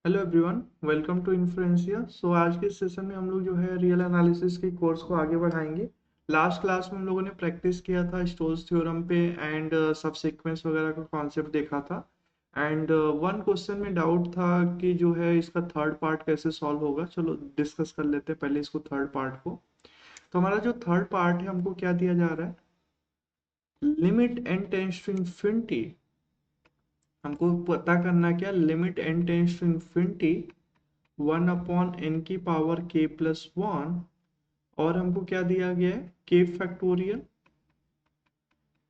Hello everyone, welcome to influencia. So आज के session में हम लोग जो है रियल एनालिसिस के कोर्स को आगे बढ़ाएंगे। लास्ट क्लास में हम लोगों ने प्रैक्टिस किया था स्टोक्स थ्योरम पे एंड सबसीक्वेंस वगैरह का कॉन्सेप्ट देखा था। एंड वन क्वेश्चन में डाउट था कि जो है इसका थर्ड पार्ट कैसे सॉल्व होगा। चलो डिस्कस कर लेते हैं पहले इसको, थर्ड पार्ट को। तो हमारा जो थर्ड पार्ट है, हमको क्या दिया जा रहा है? Limit N tends to infinity. हमको पता करना क्या, limit N tends to infinity 1/n⁻k+1। और हमको क्या दिया गया है, k फैक्टोरियल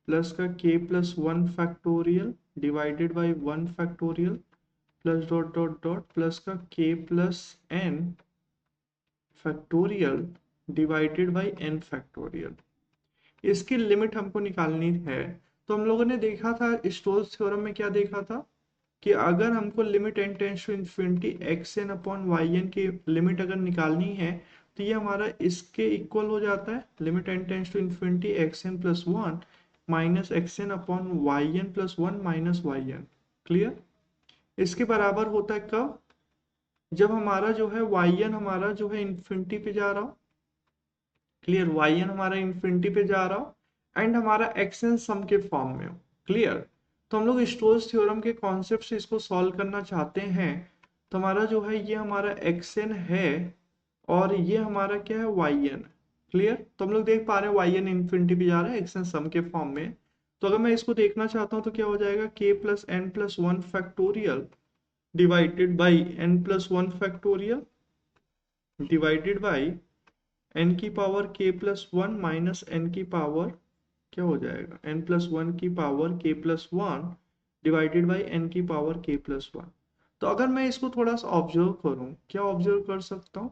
प्लस का k+1 factorial divided by 1 factorial plus dot dot dot plus का k+n factorial divided by n factorial. इसकी लिमिट हमको निकालनी है। तो हम लोगों ने देखा था स्टोक्स थ्योरम में, क्या देखा था कि अगर हमको limit N tends to infinity X N upon Y N की लिमिट अगर निकालनी है, तो ये हमारा इसके इक्वल हो जाता है। Limit N tends to infinity X N plus one minus x N upon Y N plus one minus Y N. Clear? इसके बराबर होता है कब? जब हमारा जो है वाई एन हमारा जो है इन्फिनिटी पे जा रहा हो। क्लियर? वाई एन हमारा इन्फिनिटी पे जा रहा हो एंड हमारा एक्स एन सम के फॉर्म में हो। क्लियर? तो हम लोग स्टोक्स थ्योरम के कॉन्सेप्ट से इसको सॉल्व करना चाहते हैं। तो हमारा जो है ये हमारा एक्स एन है और ये हमारा क्या है, वाई एन। क्लियर? तो हम लोग देख पा रहे हैं वाई एन इन्फिनिटी पे जा रहा है, एक्स एन सम के फॉर्म में। तो अगर मैं इसको देखना चाहता हूँ तो क्या हो जाएगा, k+n+1 factorial divided by n+1 factorial divided by N की पावर k+1 माइनस एन की पावर क्या हो जाएगा, n+1 की power k+1 divided by N की पावर k+1। तो अगर मैं इसको थोड़ा सा ऑब्जर्व करूं, क्या ऑब्जर्व कर सकता हूं,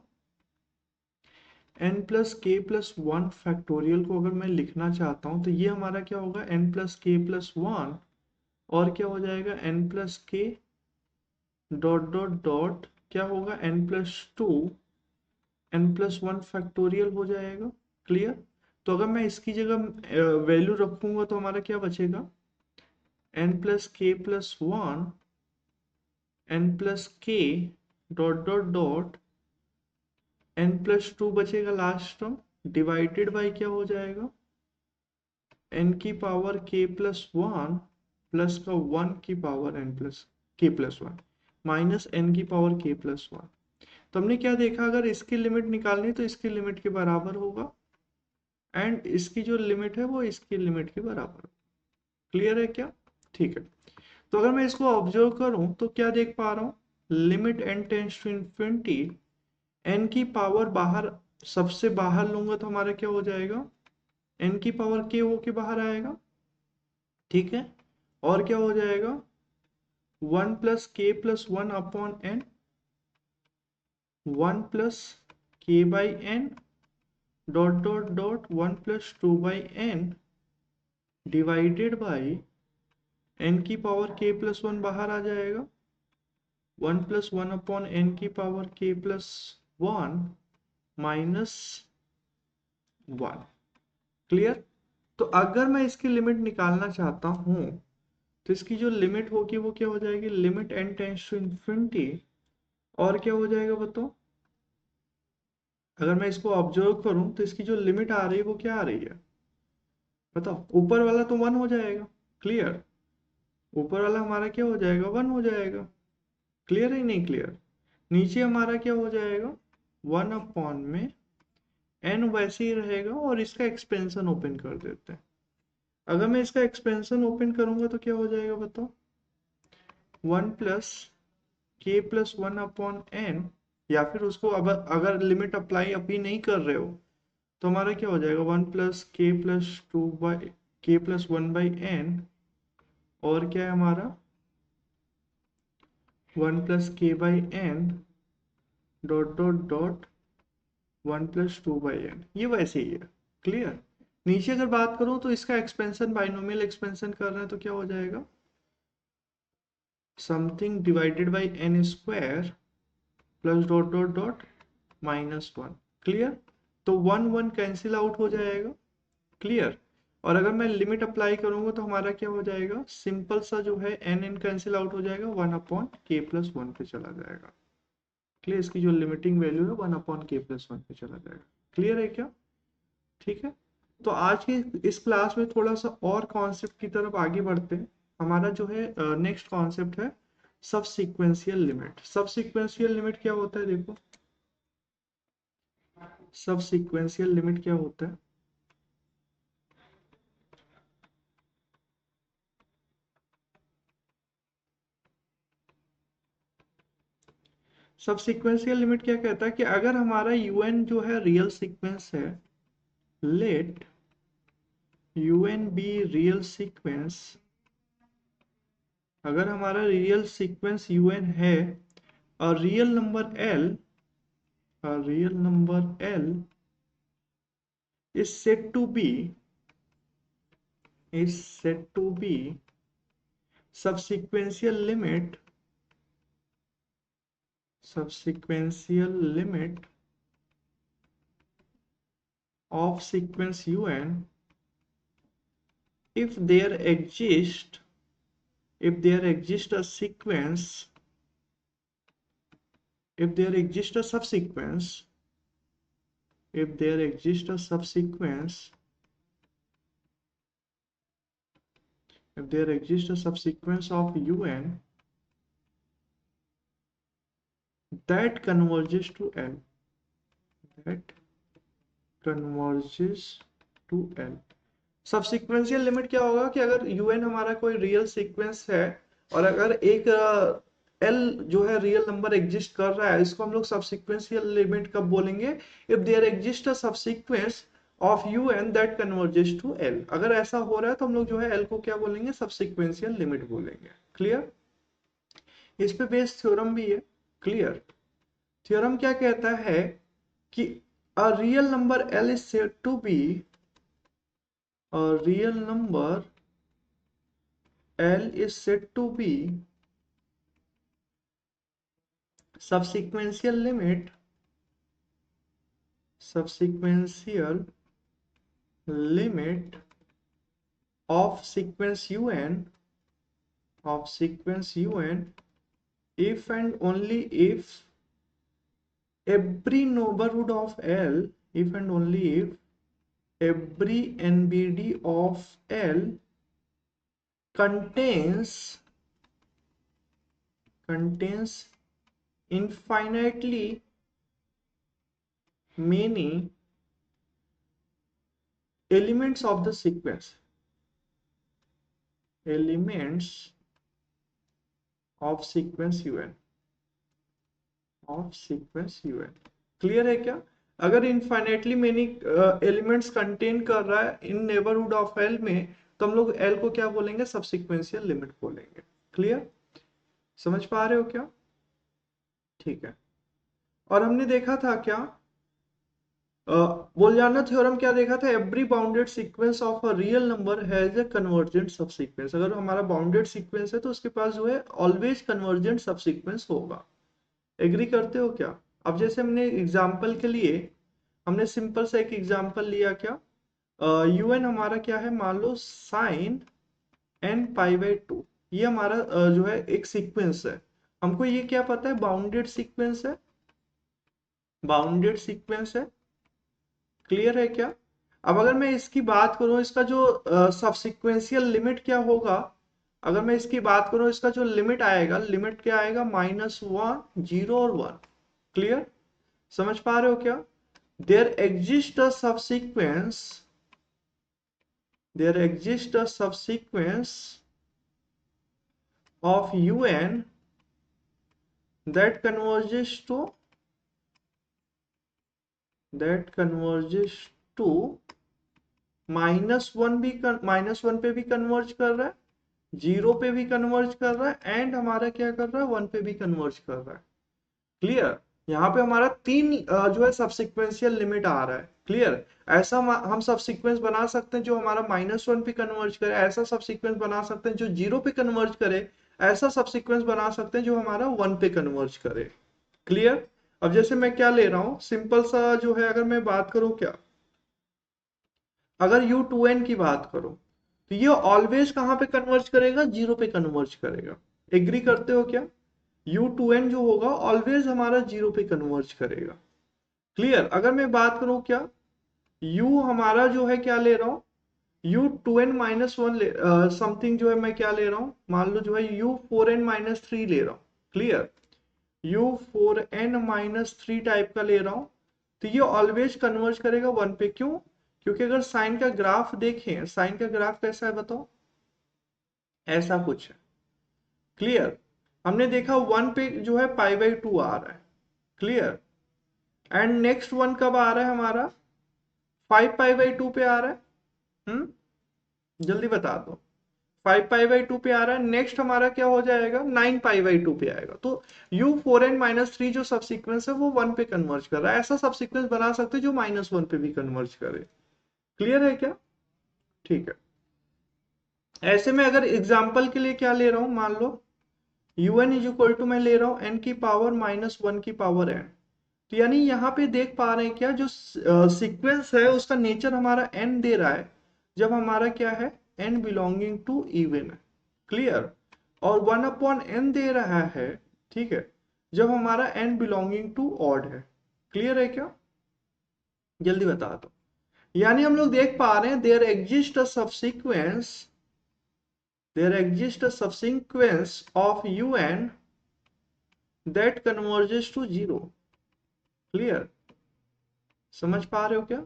n+k+1 फैक्टोरियल को अगर मैं लिखना चाहता हूं तो ये हमारा क्या होगा, n+k+1 और क्या हो जाएगा, n+k डॉट डॉट डॉट क्या होगा, n+2 n+1 फैक्टोरियल हो जाएगा। क्लियर? तो अगर मैं इसकी जगह वैल्यू रखूंगा तो हमारा क्या बचेगा, n+k+1 n+k dot dot dot n+2 बचेगा लास्ट टर्म डिवाइडेड बाई क्या हो जाएगा, n की पावर k+1 प्लस का 1 की पावर k+1 माइनस n की पावर k+1। तो हमने क्या देखा, अगर इसकी लिमिट निकालनी तो इसकी लिमिट के बराबर होगा एंड इसकी जो लिमिट है वो इसकी लिमिट के बराबर। क्लियर है क्या? ठीक है। तो अगर मैं इसको ऑब्जर्व करूं तो क्या देख पा रहा हूं, limit N tends to infinity N की पावर बाहर, सबसे बाहर लूंगा तो हमारा क्या हो जाएगा, एन की पावर के हो के बाहर आएगा। ठीक है? और क्या हो जाएगा, 1+k+1 upon n 1+k/n dot dot dot 1+2/n divided by n की पावर k+1 बाहर आ जाएगा, 1+1/n की पावर k+1 माइनस 1। क्लियर? तो अगर मैं इसकी लिमिट निकालना चाहता हूं तो इसकी जो लिमिट होगी वो क्या हो जाएगी, limit n tends to infinity और क्या हो जाएगा बताओ, अगर मैं इसको ऑब्जर्व करूं तो इसकी जो लिमिट आ रही है वो क्या आ रही है बताओ, ऊपर वाला तो 1 हो जाएगा। क्लियर? ऊपर वाला हमारा क्या हो जाएगा, 1 हो जाएगा। क्लियर है नहीं क्लियर? नीचे हमारा क्या हो जाएगा, 1 अपॉन में n वैसे ही रहेगा और इसका एक्सपेंशन ओपन कर देते हैं। अगर मैं इसका एक्सपेंशन ओपन करूंगा तो क्या हो जाएगा बताओ, 1+k+1/n, या फिर उसको अब अगर लिमिट अप्लाई अभी नहीं कर रहे हो तो हमारा क्या हो जाएगा, 1+k+1/n और क्या है हमारा 1+k/n dot dot dot 1+2/n, ये वैसे ही है। क्लियर? नीचे अगर बात करूं तो इसका एक्सपेंशन बाइनोमियल एक्सपेंशन कर रहे हैं तो क्या हो जाएगा, something divided by n square plus dot dot dot -1। Clear? तो 1 1 कैंसिल आउट हो जाएगा। क्लियर? और अगर मैं लिमिट अप्लाई करूंगा तो हमारा क्या हो जाएगा, सिंपल सा जो है एन एन कैंसिल आउट हो जाएगा, 1/k+1 पे चला जाएगा। क्लियर, इसकी जो लिमिटिंग वैल्यू है 1/k+1 पे चला जाएगा। क्लियर है क्या? ठीक है। तो आज के इस क्लास में थोड़ा सा और कॉन्सेप्ट की तरफ आगे बढ़ते हैं। हमारा जो है नेक्स्ट कॉन्सेप्ट है सब सीक्वेंशियल लिमिट। सब सीक्वेंशियल लिमिट क्या होता है, देखो सब सीक्वेंशियल लिमिट क्या होता है। सब सीक्वेंशियल लिमिट क्या कहता है कि अगर हमारा यूएन जो है रियल सीक्वेंस है, let U N be real sequence, अगर हमारा रियल सीक्वेंस यूएन है और real number L, real number L is said to be subsequential limit of sequence un if there exists a sequence, if there exists a subsequence if there exists a subsequence if there exists a subsequence of un that converges to L, that converges to L। Subsequential limit क्या होगा कि अगर UN हमारा कोई real sequence है और अगर एक एल जो है रियल नंबर एग्जिस्ट कर रहा है, इसको हम लोग सबसीक्वेंशियल लिमिट कब बोलेंगे, if there exist a subsequence of U N that converges to L. अगर ऐसा हो रहा है तो हम लोग जो है एल को क्या बोलेंगे, सबसीक्वेंशियल लिमिट बोलेंगे। क्लियर? इस पे बेस्ड थ्योरम भी है। क्लियर? थ्योरम क्या कहता है कि a real number L is said to be, a real number L is said to be subsequential limit of sequence un if and only if every neighborhood of L, if and only if every NBD of L contains infinitely many elements of the sequence, elements of sequence un, of sequence un। Clear है क्या? अगर infinitely many elements contain कर रहा है इन neighbourhood of L में, तो हम लोग एल को क्या बोलेंगे, सबसीक्वेंशियल लिमिट बोलेंगे। क्लियर? समझ पा रहे हो क्या? ठीक है। और हमने देखा था क्या, बोलियाना थ्योरम क्या देखा था, every bounded sequence of a real number has a convergent subsequence. अगर हमारा बाउंडेड सीक्वेंस है तो उसके पास जो है ऑलवेज कन्वर्जेंट सबसीक्वेंस होगा। एग्री करते हो क्या? अब जैसे हमने एग्जांपल के लिए हमने सिंपल सा एक एग्जांपल लिया क्या, यूएन हमारा क्या है, मान लो साइन एन π/2, ये हमारा जो है एक सीक्वेंस है। हमको ये क्या पता है, बाउंडेड सीक्वेंस है, बाउंडेड सीक्वेंस है। क्लियर है क्या? अब अगर मैं इसकी बात करूं, इसका जो सबसीक्वेंशियल लिमिट क्या होगा, अगर मैं इसकी बात करूं, इसका जो लिमिट आएगा, लिमिट क्या आएगा, -1, 0 और 1। क्लियर? समझ पा रहे हो क्या? There exist a subsequence, there exist a subsequence of un that converges to -1 भी, -1 पे भी कन्वर्ज कर रहा है, 0 पे भी कन्वर्ज कर रहा है एंड हमारा क्या कर रहा है, 1 पे भी कन्वर्ज कर रहा है। क्लियर? यहाँ पे हमारा तीन जो है सबसिक्वेंशियल लिमिट आ रहा है। क्लियर? ऐसा हम सबसिक्वेंस बना सकते हैं जो हमारा -1 पे कन्वर्ज करे, ऐसा सबसिक्वेंस बना सकते हैं जो 0 पे कन्वर्ज करे, ऐसा सबसिक्वेंस बना सकते हैं जो हमारा 1 पे कन्वर्ज करे। क्लियर? अब जैसे मैं क्या ले रहा हूं, सिंपल सा जो है, अगर मैं बात करूं क्या, अगर u2n की बात करो तो ये ऑलवेज कहाँ पे कन्वर्ज करेगा, जीरो पे कन्वर्ज करेगा। एग्री करते हो क्या? u2n जो होगा ऑलवेज हमारा जीरो पे कन्वर्ज करेगा। क्लियर? अगर मैं बात करूं क्या, u हमारा जो है क्या ले रहा हूं, u2n माइनस वन समथिंग जो है मैं क्या ले रहा हूं, मान लो जो है u4n माइनस थ्री ले रहा हूं। Clear? u4n minus three type का ले रहा हूं, तो ये ऑलवेज कन्वर्ज करेगा वन पे। क्यों? क्योंकि अगर साइन का ग्राफ देखें, साइन का ग्राफ कैसा है बताओ, ऐसा कुछ है। क्लियर? हमने देखा वन पे जो है पाई बाई टू आ रहा है। क्लियर? एंड नेक्स्ट वन कब आ रहा है हमारा, फाइव पाई बाई टू पे आ रहा है। जल्दी बता दो। फाइव पाई बाई टू पे आ रहा है, नेक्स्ट हमारा क्या हो जाएगा, नाइन पाई बाई टू पे आएगा। तो u4n माइनस थ्री जो सबसीक्वेंस है वो वन पे कन्वर्ज कर रहा है। ऐसा सबसीक्वेंस बना सकते हैं जो माइनस वन पे भी कन्वर्ज करे। क्लियर है क्या? ठीक है। ऐसे में अगर एग्जाम्पल के लिए क्या ले रहा हूं, मान लो un इज इक्वल टू मैं ले रहा हूं n की पावर माइनस वन की पावर n। तो यानी यहाँ पे देख पा रहे हैं क्या, जो सीक्वेंस है उसका नेचर हमारा n दे रहा है, जब हमारा क्या है n बिलोंगिंग टू इवन है। क्लियर? और वन अपॉन n दे रहा है, ठीक है, जब हमारा n बिलोंगिंग टू ऑड है। क्लियर है क्या? जल्दी बता दो। यानी हम लोग देख पा रहे हैं there exist a subsequence, there exists a subsequence of un that converges to zero। Clear? समझ पा रहे हो क्या?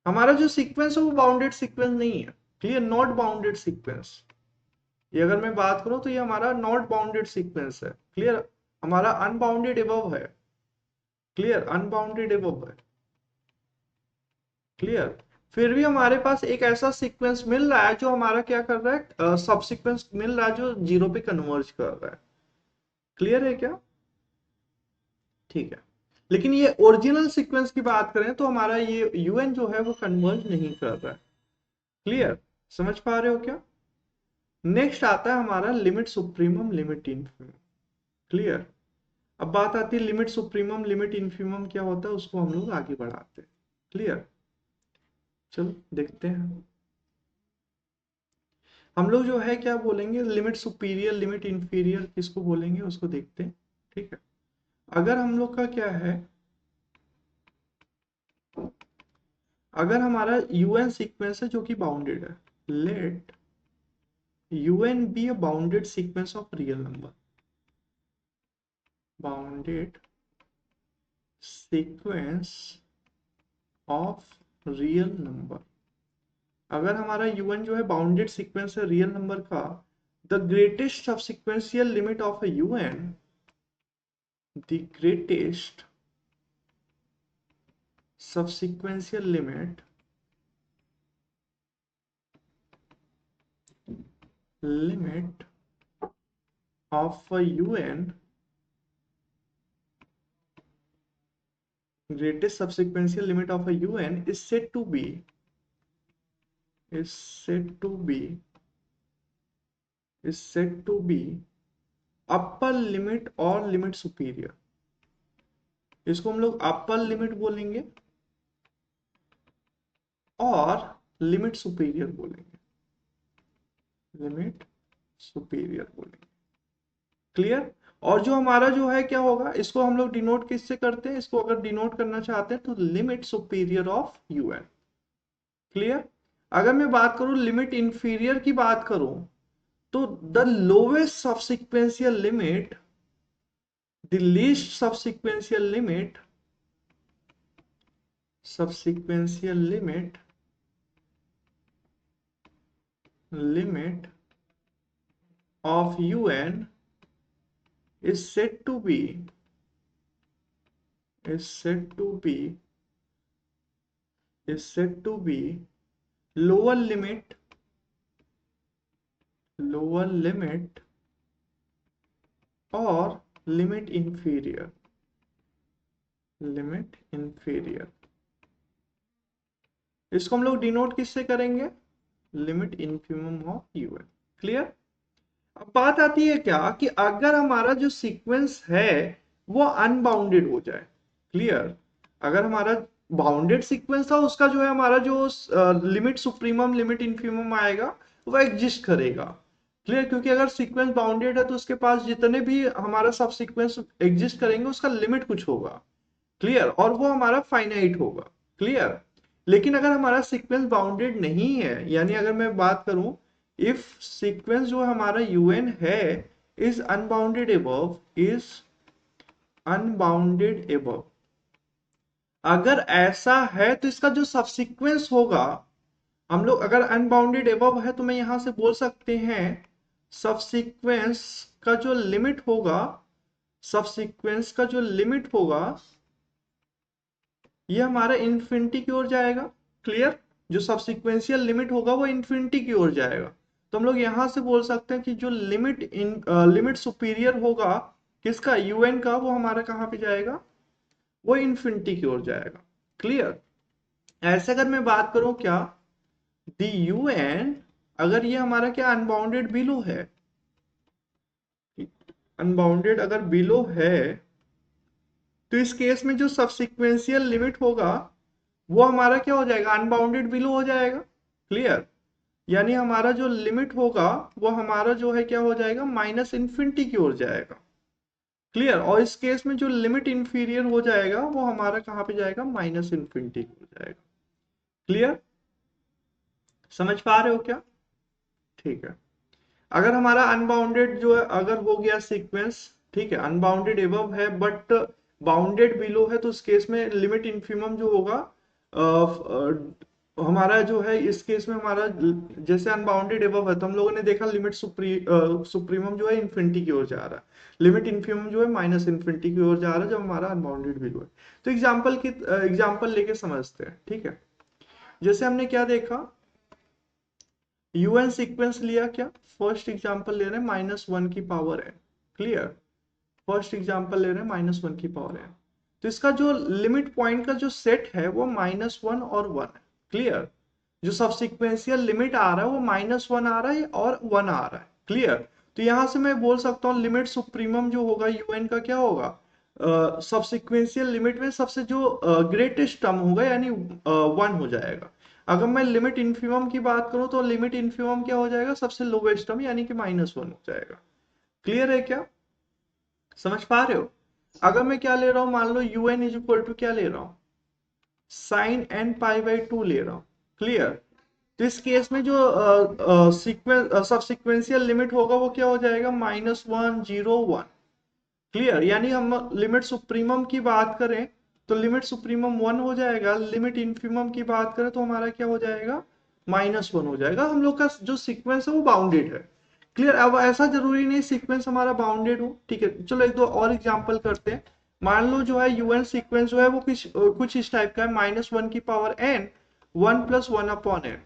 हमारा जो सीक्वेंस है वो बाउंडेड सीक्वेंस नहीं है। क्लियर? Not bounded sequence. ये अगर मैं बात करूं तो ये हमारा नॉट बाउंडेड सीक्वेंस है। क्लियर? हमारा अनबाउंडेड एबव है। क्लियर? अनबाउंडेड एबव है। क्लियर? फिर भी हमारे पास एक ऐसा सीक्वेंस मिल रहा है जो हमारा क्या कर रहा है, सब सीक्वेंस मिल रहा है जो जीरो पे कन्वर्ज कर रहा है। क्लियर है क्या? ठीक है। लेकिन ये ओरिजिनल सीक्वेंस की बात करें तो हमारा ये यूएन जो है वो कन्वर्ज नहीं कर रहा है। क्लियर? समझ पा रहे हो क्या? नेक्स्ट आता है हमारा limit supremum limit infimum. Clear? अब बात आती है लिमिट सुप्रीमम लिमिट इन्फीमम क्या होता है, उसको हम लोग आगे बढ़ाते हैं। क्लियर? चलो देखते हैं। हम लोग जो है क्या बोलेंगे, लिमिट सुपीरियर लिमिट इंफीरियर किसको बोलेंगे उसको देखते हैं। ठीक है? अगर हम लोग का क्या है, अगर हमारा यूएन सीक्वेंस है जो कि बाउंडेड है, late un be a bounded sequence of real number, bounded sequence of real number। अगर हमारा un जो है बाउंडेड सीक्वेंस है रियल नंबर का, the greatest subsequential limit of a un, the greatest subsequential limit of a un, greatest subsequential limit of a un is said to be upper limit और limit superior. इसको हम लोग upper limit बोलेंगे और limit superior बोलेंगे, limit superior बोलेंगे। Clear? और जो हमारा जो है क्या होगा, इसको हम लोग डिनोट किससे करते हैं, इसको अगर डिनोट करना चाहते हैं तो limit superior of un। Clear? अगर मैं बात करूं लिमिट इंफीरियर की बात करूं तो the lowest subsequential limit, the least subsequential limit limit of un is said to be lower limit or limit inferior, इसको हम लोग डिनोट किससे करेंगे, limit infimum of un। Clear? अब बात आती है क्या कि अगर हमारा जो सीक्वेंस है वो अनबाउंडेड हो जाए। क्लियर? अगर हमारा बाउंडेड सीक्वेंस था उसका जो है हमारा जो लिमिट सुप्रीमम लिमिट इन्फीमम आएगा वो एग्जिस्ट करेगा। क्लियर, क्योंकि अगर सीक्वेंस बाउंडेड है तो उसके पास जितने भी हमारा सब सीक्वेंस एग्जिस्ट करेंगे उसका लिमिट कुछ होगा। क्लियर, और वो हमारा फाइनाइट होगा। क्लियर, लेकिन अगर हमारा सीक्वेंस बाउंडेड नहीं है, यानी अगर मैं बात करूं, इफ सीक्वेंस जो हमारा यूएन है is unbounded above, is unbounded above, अगर ऐसा है तो इसका जो सबसीक्वेंस होगा, हम लोग अगर अनबाउंडेड एबव है तो मैं यहां से बोल सकते हैं सबसीक्वेंस का जो लिमिट होगा, सबसीक्वेंस का जो लिमिट होगा ये हमारा इन्फिनिटी की ओर जाएगा। क्लियर, जो सबसीक्वेंशियल लिमिट होगा वो इन्फिनिटी की ओर जाएगा। तो हम लोग यहां से बोल सकते हैं कि जो लिमिट सुपीरियर होगा किसका, यूएन का, वो हमारा कहाँ पे जाएगा, वो इन्फिनिटी की ओर जाएगा। क्लियर, ऐसे अगर मैं बात करूं क्या, दी यूएन, अगर ये हमारा क्या अनबाउंडेड बिलो है, अनबाउंडेड अगर बिलो है तो इस केस में जो सबसीक्वेंशियल लिमिट होगा वो हमारा क्या हो जाएगा, अनबाउंडेड बिलो हो जाएगा। क्लियर, यानी हमारा जो लिमिट होगा वो हमारा जो है क्या हो जाएगा, माइनस इन्फिनिटी की ओर जाएगा। क्लियर, और इस केस में जो लिमिट इंफीरियर हो जाएगा वो हमारा कहाँ पे जाएगा, माइनस इन्फिनिटी की ओर जाएगा। क्लियर, समझ पा रहे हो क्या? ठीक है, अगर हमारा अनबाउंडेड जो है अगर हो गया सीक्वेंस, ठीक है, अनबाउंडेड एबव है बट बाउंडेड बिलो है, तो उस केस में लिमिट इन्फिमम जो होगा हमारा जो है, इस केस में हमारा जैसे अनबाउंडेड एबव है तो हम लोगों ने देखा लिमिट सुप्रीमम जो है इन्फिनिटी की ओर जा रहा है, लिमिट इन्फिमम जो है माइनस इन्फिनिटी की ओर जा रहा है जब हमारा अनबाउंडेड बिलो है। तो एग्जाम्पल लेके समझते हैं। ठीक है, जैसे हमने क्या देखा, यूएन सीक्वेंस लिया, क्या फर्स्ट एग्जांपल ले रहे हैं -1 की power n। Clear, first example ले रहे हैं -1 की पावर n, तो इसका जो लिमिट पॉइंट का जो सेट है वो -1 और 1 है। क्लियर, जो सबसिक्वेंशियल लिमिट आ रहा है वो -1 आ रहा है और 1 आ रहा है। क्लियर, तो यहां से मैं बोल सकता हूँ लिमिट सुप्रीमम जो होगा यूएन का क्या होगा, सबसिक्वेंशियल लिमिट में सबसे जो ग्रेटेस्ट टर्म होगा यानी 1 हो जाएगा। अगर मैं लिमिट इन्फिमम की बात करूं तो लिमिट इन्फिमम क्या हो जाएगा, सबसे लोवेस्ट टर्म यानी कि -1 हो जाएगा। क्लियर है क्या, समझ पा रहे हो? अगर मैं क्या ले रहा हूं, मान लो यूएन इज इक्वल टू क्या ले रहा हूं, साइन एन पाई बाई 2 ले रहा हूं। क्लियर, तो इस केस में जो सीक्वेंस सब सिक्वेंशियल लिमिट होगा वो क्या हो जाएगा, -1 0 1। क्लियर, यानी हम लिमिट सुप्रीमम की बात करें तो लिमिट सुप्रीमम 1 हो जाएगा, लिमिट इन्फीमम की बात करें तो हमारा क्या हो जाएगा, -1 हो जाएगा। हम लोग का जो सीक्वेंस है वो बाउंडेड है। क्लियर, अब ऐसा जरूरी नहीं सीक्वेंस हमारा बाउंडेड हो। ठीक है, चलो एक दो और एग्जांपल करते हैं। मान लो जो है यूएन सीक्वेंस जो है वो कुछ इस टाइप का है, -1 की पावर n 1 + 1 अपॉन n।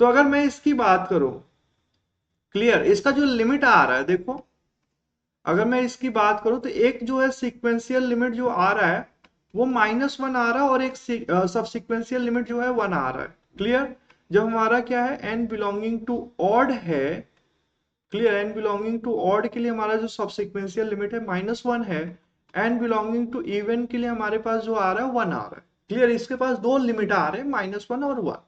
तो अगर मैं इसकी बात करूं, क्लियर, इसका जो लिमिट आ रहा है देखो, अगर मैं इसकी बात करूं तो एक जो है सीक्वेंशियल लिमिट जो आ रहा है वो -1 आ रहा है और एक सब सीक्वेंशियल लिमिट जो है 1 आ रहा है। क्लियर, जब हमारा क्या है n बिलोंगिंग टू ऑड है, clear, n belonging to odd के लिए हमारा जो सब सीक्वेंशियल लिमिट है -1 है, n बिलोंगिंग टू इवन के लिए हमारे पास जो आ रहा है 1 आ रहा है। क्लियर, इसके पास दो लिमिट आ रहे हैं, -1 और 1।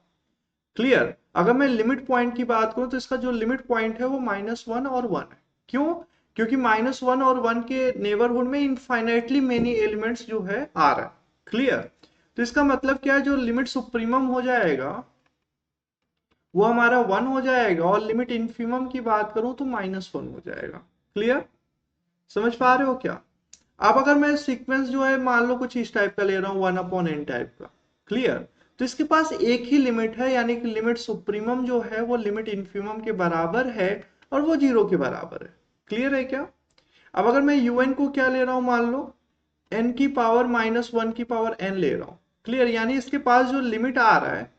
क्लियर, अगर मैं लिमिट पॉइंट की बात करूं तो इसका जो लिमिट पॉइंट है वो -1 और 1 है। क्यों, क्योंकि -1 और 1 के नेबरहुड में इनफाइनाइटली मेनी एलिमेंट्स जो है आ रहा है। क्लियर, तो इसका मतलब क्या है, जो लिमिट सुप्रीमम हो जाएगा वो हमारा 1 हो जाएगा और लिमिट इन्फीमम की बात करूं तो -1 हो जाएगा। क्लियर, समझ पा रहे हो क्या? अब अगर मैं सीक्वेंस जो है मान लो कुछ इस टाइप का ले रहा हूँ 1/n टाइप का। क्लियर, तो इसके पास एक ही लिमिट है, यानी कि लिमिट सुप्रीमम जो है वो लिमिट इन्फीमम के बराबर है और वो 0 के बराबर है। क्लियर है क्या? अब अगर मैं यूएन को क्या ले रहा हूं, मान लो n की पावर -1 की पावर n ले रहा हूं। क्लियर, यानी इसके पास जो लिमिट आ रहा है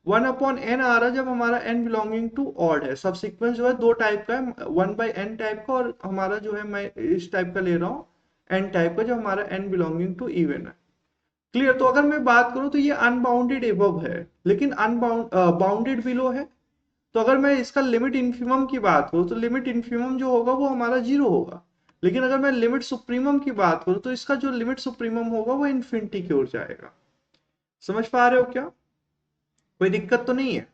1/n आ रहा है जब हमारा n बिलोंगिंग टू ऑड है। सब सीक्वेंस जो है दो टाइप का है, 1/n टाइप का और हमारा जो है मैं इस टाइप का ले रहा हूँ n टाइप का जो हमारा n बिलोंगिंग टू इवन है। क्लियर, तो अगर मैं बात करूं तो ये अनबाउंडेड एबव है लेकिन अनबाउंड बाउंडेड बिलो है। तो अगर मैं इसका लिमिट इन्फिमम की बात करूं तो लिमिट इन्फिमम जो होगा वो हमारा 0 होगा। लेकिन अगर मैं लिमिट सुप्रीमम की बात करूं तो इसका जो लिमिट सुप्रीमम होगा वो इन्फिनिटी की ओर जाएगा। समझ पा रहे हो क्या? कोई दिक्कत तो नहीं है?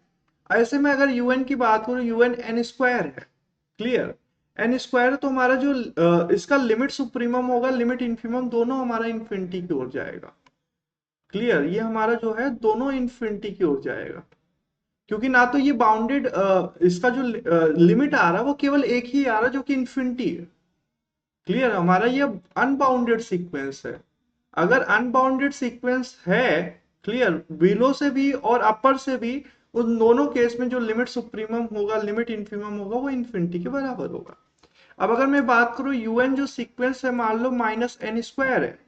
ऐसे में अगर यूएन की बात करो, यूएन एन स्क्वायर है। क्लियर? एन स्क्वायर तो हमारा जो इसका लिमिट सुप्रीमम होगा, लिमिट इन्फिमम दोनों हमारा इन्फिनिटी की ओर जाएगा। क्लियर? ये हमारा जो है दोनों इन्फिनिटी की ओर जाएगा, क्योंकि ना तो ये बाउंडेड, इसका जो लिमिट आ रहा है वो केवल एक ही आ रहा है जो कि इन्फिनिटी है। क्लियर? हमारा ये अनबाउंडेड सीक्वेंस है। अगर अनबाउंडेड सीक्वेंस है, क्लियर, बिलो से भी और अपर से भी, उन दोनों केस में जो लिमिट सुप्रीमम होगा, लिमिट इन्फिमम होगा, वो इन्फिनिटी के बराबर होगा। अब अगर मैं बात करूं यूएन जो सीक्वेंस है, मान लो माइनस एन स्क्वायर है,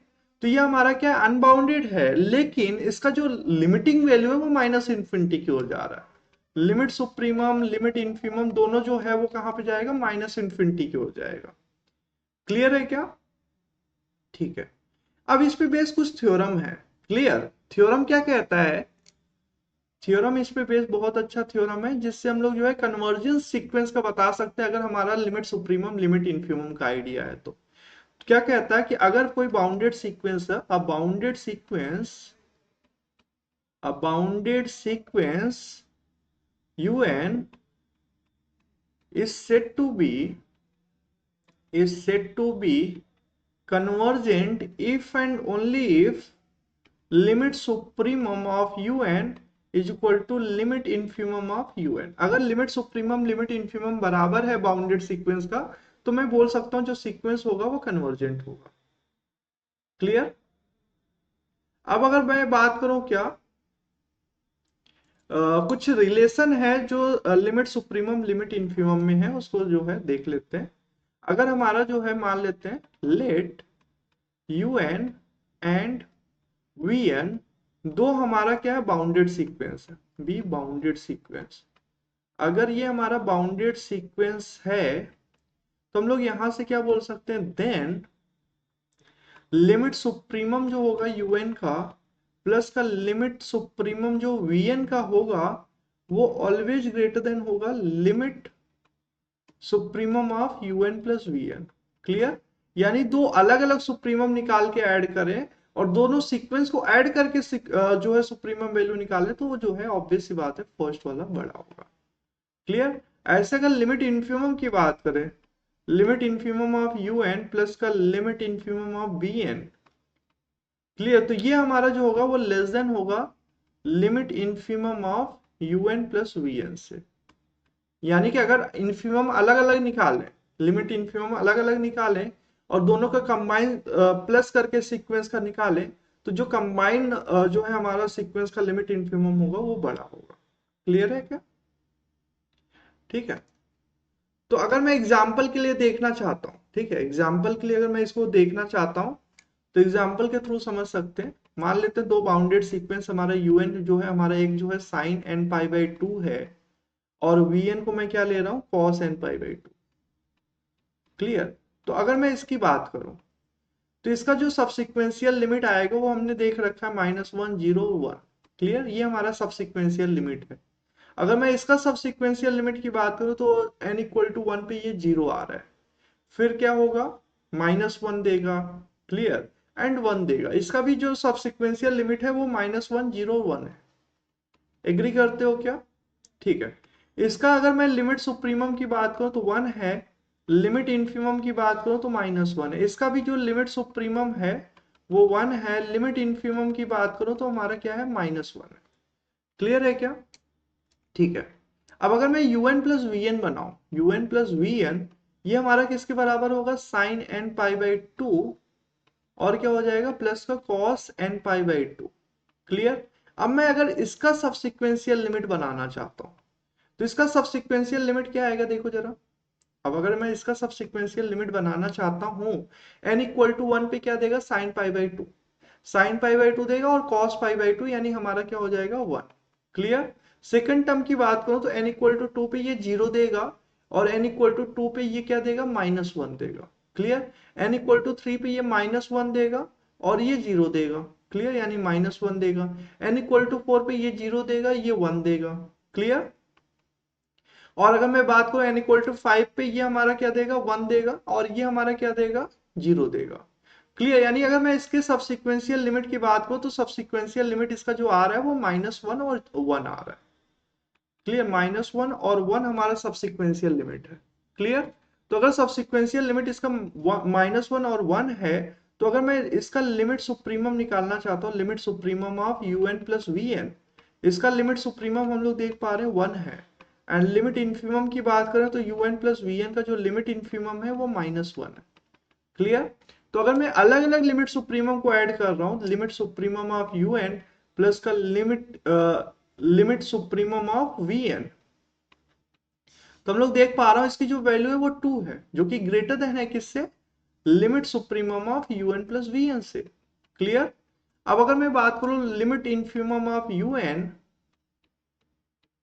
तो ये हमारा क्या है, अनबाउंडेड है, लेकिन इसका जो लिमिटिंग वैल्यू है वो माइनस इन्फिनिटी की ओर जा रहा है। लिमिट सुप्रीमम, लिमिट इन्फिमम दोनों जो है वो कहां पे जाएगा, माइनस इन्फिनिटी की ओर जाएगा। क्लियर है क्या? ठीक है। अब इस पे बेस कुछ थ्योरम है। क्लियर? थ्योरम क्या कहता है? थ्योरम इस पे बेस बहुत अच्छा थ्योरम है, जिससे हम लोग जो है कन्वर्जेंस सीक्वेंस का बता सकते हैं, अगर हमारा लिमिट सुप्रीमम लिमिट इन्फिमम का आइडिया है तो। क्या कहता है कि अगर कोई बाउंडेड सीक्वेंस है, a bounded sequence un is said to be convergent if and only if limit supremum of un is equal to limit infimum of un। अगर लिमिट सुप्रीमम लिमिट इन्फिमम बराबर है बाउंडेड सीक्वेंस का, तो मैं बोल सकता हूं जो सीक्वेंस होगा वो कन्वर्जेंट होगा। क्लियर? अब अगर मैं बात करूं क्या, कुछ रिलेशन है जो लिमिट सुप्रीमम लिमिट इन्फिमम में है, उसको जो है देख लेते हैं। अगर हमारा जो है मान लेते हैं, लेट un एंड vn दो हमारा क्या है, बाउंडेड सीक्वेंस है, बी बाउंडेड सीक्वेंस। अगर ये हमारा बाउंडेड सीक्वेंस है, तो हम लोग यहां से क्या बोल सकते हैं, देन लिमिट सुप्रीमम जो होगा un का प्लस का लिमिट सुप्रीमम जो vn का होगा, वो ऑलवेज ग्रेटर देन होगा limit supremum of un plus vn। Clear? यानी दो अलग अलग सुप्रीमम निकाल के ऐड करें और दोनों सीक्वेंस को ऐड करके जो है सुप्रीमम वैल्यू निकालें, तो वो जो है ऑब्वियस सी बात है फर्स्ट वाला बड़ा होगा। क्लियर? ऐसे अगर लिमिट इन्फिमम की बात करें, limit infimum of un plus का limit infimum of vn। Clear? तो ये हमारा जो होगा वो लेस देन होगा limit infimum of un plus vn से। यानी कि अगर इन्फिमम अलग अलग निकालें, लिमिट इन्फिमम अलग अलग निकालें और दोनों का कंबाइन प्लस करके सीक्वेंस का निकालें, तो जो कंबाइन जो है हमारा सीक्वेंस का लिमिट इन्फिमम होगा वो बड़ा होगा। क्लियर है क्या? ठीक है। तो अगर मैं एग्जाम्पल के लिए देखना चाहता हूँ, ठीक है, एग्जाम्पल के लिए अगर मैं इसको देखना चाहता हूँ, तो एग्जाम्पल के थ्रू समझ सकते हैं। मान लेते हैं दो बाउंडेड सीक्वेंस, हमारा यूएन जो है, हमारा एक जो है sine n pi by two है, और वीएन को मैं क्या ले रहा हूँ, cos n pi by two. Clear? तो अगर मैं इसकी बात करूं, तो इसका जो सबसिक्वेंशियल लिमिट आएगा वो हमने देख रखा है -1 0 1। क्लियर? ये हमारा सबसिक्वेंशियल लिमिट है। अगर मैं इसका सबसिक्वेंशियल लिमिट की बात करूं, तो n इक्वल टू 1 पे ये 0 आ रहा है, फिर क्या होगा, -1 देगा। क्लियर? एंड 1 देगा। इसका भी जो सबसिक्वेंशियल लिमिट है वो -1 0 1 है। एग्री करते हो क्या? ठीक है। इसका अगर मैं लिमिट सुप्रीमम की बात करूं तो 1 है, लिमिट इन्फिमम की बात करूं तो -1 है। इसका भी जो लिमिट सुप्रीमम है वो 1 है, लिमिट इन्फिमम की बात करूं तो हमारा क्या है, -1 है। क्लियर है क्या? ठीक है। अब अगर मैं un प्लस vn बनाऊं, un प्लस vn, ये हमारा किसके बराबर होगा, sine n pi by two, और क्या हो जाएगा, प्लस का cos n pi by two. Clear? अब मैं अगर इसका सबसिक्वेंशियल लिमिट बनाना चाहता हूं, तो इसका सबसिक्वेंशियल लिमिट क्या आएगा, देखो जरा। अब अगर मैं इसका सबसिक्वेंशियल लिमिट बनाना चाहता हूं, n इक्वल टू 1 पे क्या देगा, sine pi by to, sine pi by to देगा, और कॉस पाई बाई टू, यानी हमारा क्या हो जाएगा, 1। क्लियर? सेकंड टर्म की बात करूं तो n इक्वल टू 2 पे ये 0 देगा, और n इक्वल टू 2 पे ये क्या देगा, -1 देगा। क्लियर? n इक्वल टू 3 पे ये -1 देगा, और ये 0 देगा। क्लियर? यानी -1 देगा। n इक्वल टू 4 पे ये 0 देगा, ये 1 देगा। क्लियर? और अगर मैं बात करूं n इक्वल टू 5 पे, ये हमारा क्या देगा, 1 देगा, और ये हमारा क्या देगा, 0 देगा। क्लियर, यानी अगर मैं इसके सबसिक्वेंशियल लिमिट की बात करूं तो सबसिक्वेंशियल लिमिट इसका जो आ रहा है वो -1 और 1 आ रहा है। क्लियर, -1 और 1 हमारा सबसिक्वेंशियल लिमिट है। क्लियर, तो अगर सबसिक्वेंशियल लिमिट इसका -1 और 1 है, तो अगर मैं इसका लिमिट सुप्रीमम निकालना चाहता हूँ, limit supremum of un plus v n, इसका लिमिट सुप्रीमम हम लोग देख पा रहे हैं 1 है, एंड लिमिट इन्फीमम की बात करें तो un प्लस वीएन का जो लिमिट इन्फीमम है वो -1 है। क्लियर, तो अगर मैं अलग अलग लिमिट सुप्रीमम को ऐड कर रहा हूं, limit supremum of un plus का लिमिट सुप्रीमम ऑफ vn, तो हम लोग देख पा रहे हो इसकी जो वैल्यू है वो 2 है, जो कि ग्रेटर देन है किससे, limit supremum of un plus vn से। क्लियर, अब अगर मैं बात करूं limit infimum of un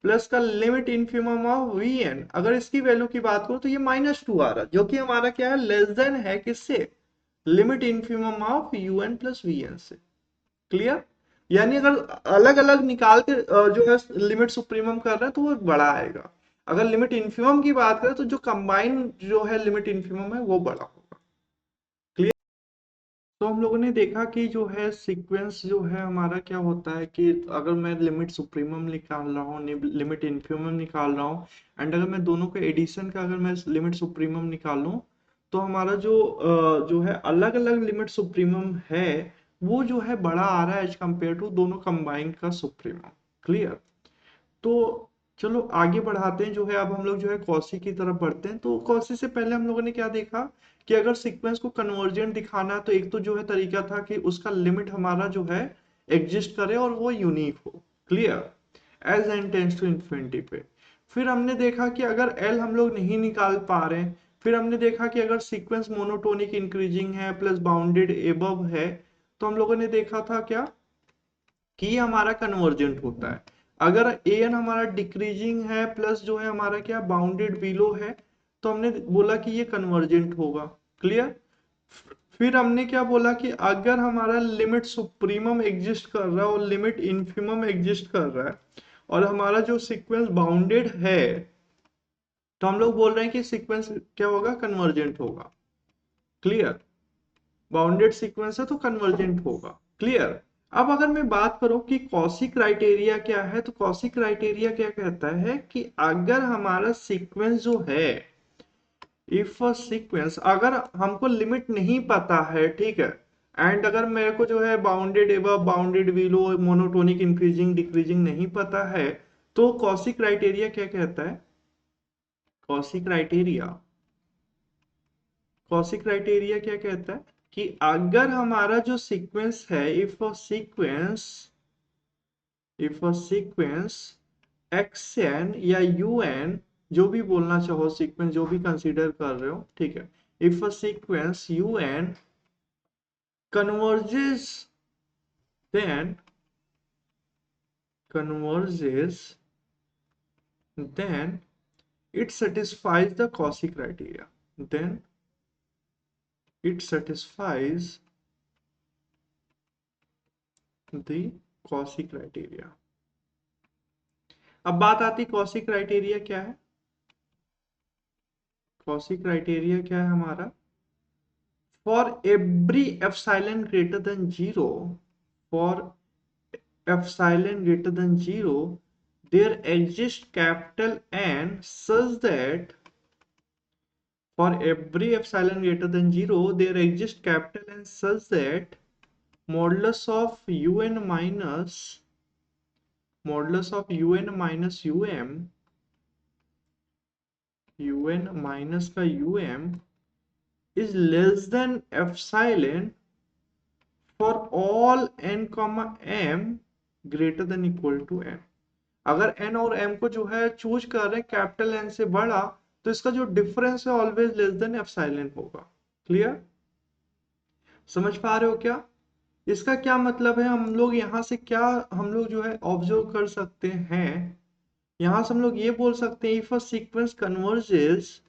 plus का लिमिट इन्फीमम ऑफ vn, अगर इसकी वैल्यू की बात करूं तो ये -2 आ रहा है, जो कि हमारा क्या है, लेस देन है किससे, limit infimum of un plus vn से। क्लियर, यानी अगर अलग अलग निकाल के जो है लिमिट सुप्रीमम कर रहे हैं तो वो बड़ा आएगा, अगर लिमिट इन्फीमम की बात करें तो जो कंबाइन जो है लिमिट इन्फीमम है वो बड़ा होगा। क्लियर, तो हम लोगों ने देखा कि जो है सीक्वेंस जो है हमारा क्या होता है कि अगर मैं लिमिट सुप्रीमम निकाल रहा हूँ, लिमिट इन्फीमम निकाल रहा हूँ, एंड अगर मैं दोनों के एडिशन का अगर मैं लिमिट सुप्रीमम निकालूं, तो हमारा जो है अलग अलग लिमिट सुप्रीमम है वो जो है बड़ा आ रहा है एज कंपेयर टू दोनों कंबाइंड का सुप्रीमम। क्लियर, तो चलो आगे बढ़ाते हैं, जो है अब हम लोग जो है कॉसी की तरफ बढ़ते हैं। तो कॉसी से पहले हम लोगों ने क्या देखा कि अगर सीक्वेंस को कन्वर्जेंट दिखाना है तो एक तो जो है तरीका था कि उसका लिमिट हमारा जो है एग्जिस्ट करे और वो यूनिक हो। Clear, as n tends to infinity पे। फिर हमने देखा कि अगर एल हम लोग नहीं निकाल पा रहे हैं, फिर हमने देखा कि अगर सीक्वेंस मोनोटोनिक इंक्रीजिंग है प्लस बाउंडेड एबव है, तो हम लोगों ने देखा था क्या कि ये हमारा कन्वर्जेंट होता है। अगर एन हमारा डिक्रीजिंग है प्लस जो है हमारा क्या बाउंडेड बिलो है, तो हमने बोला कि ये कन्वर्जेंट होगा। क्लियर, फिर हमने क्या बोला कि अगर हमारा लिमिट सुप्रीमम एग्जिस्ट कर रहा है और लिमिट इन्फिमम एग्जिस्ट कर रहा है और हमारा जो सीक्वेंस बाउंडेड है, तो हम लोग बोल रहे हैं कि सीक्वेंस क्या होगा, कन्वर्जेंट होगा। क्लियर, बाउंडेड सीक्वेंस है तो कन्वर्जेंट होगा। क्लियर, अब अगर मैं बात करूं कि कॉसी क्राइटेरिया क्या है, तो कॉसी क्राइटेरिया क्या कहता है कि अगर हमारा सीक्वेंस जो है, इफ सीक्वेंस, अगर हमको लिमिट नहीं पता है, ठीक है, एंड अगर मेरे को जो है bounded above bounded below monotonic increasing decreasing नहीं पता है, तो कॉसी क्राइटेरिया क्या कहता है, कॉसी क्राइटेरिया, कॉसी क्राइटेरिया क्या कहता है कि अगर हमारा जो सीक्वेंस है, इफ अ सीक्वेंस xn या un, जो भी बोलना चाहो, सीक्वेंस जो भी कंसीडर कर रहे हो, ठीक है, if a sequence un converges, then converges then it satisfies the Cauchy criteria, then it satisfies the Cauchy criteria। अब बात आती कॉसी क्राइटेरिया क्या है, कॉसी क्राइटेरिया क्या है हमारा, for every epsilon greater than zero, for epsilon greater than zero there exists capital N such that for every epsilon greater than 0 there exists capital N such that modulus of un minus un minus का is less than epsilon for all n comma m greater than equal to n। अगर n और m को जो है choose कर रहे हैं capital N से बड़ा, तो इसका जो डिफरेंस है ऑलवेज लेस देन एप्सिलॉन होगा। क्लियर, समझ पा रहे हो क्या, इसका क्या मतलब है, हम लोग यहाँ से क्या हम लोग जो है ऑब्जर्व कर सकते हैं, यहां से हम लोग ये बोल सकते हैं if a sequence converges,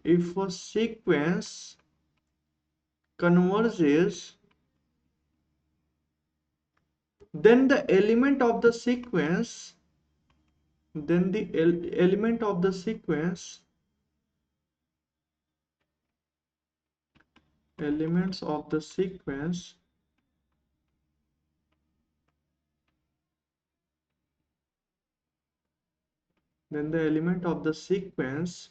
if a sequence converges then the element of the sequence, then the element of the sequence elements of the sequence then the element of the sequence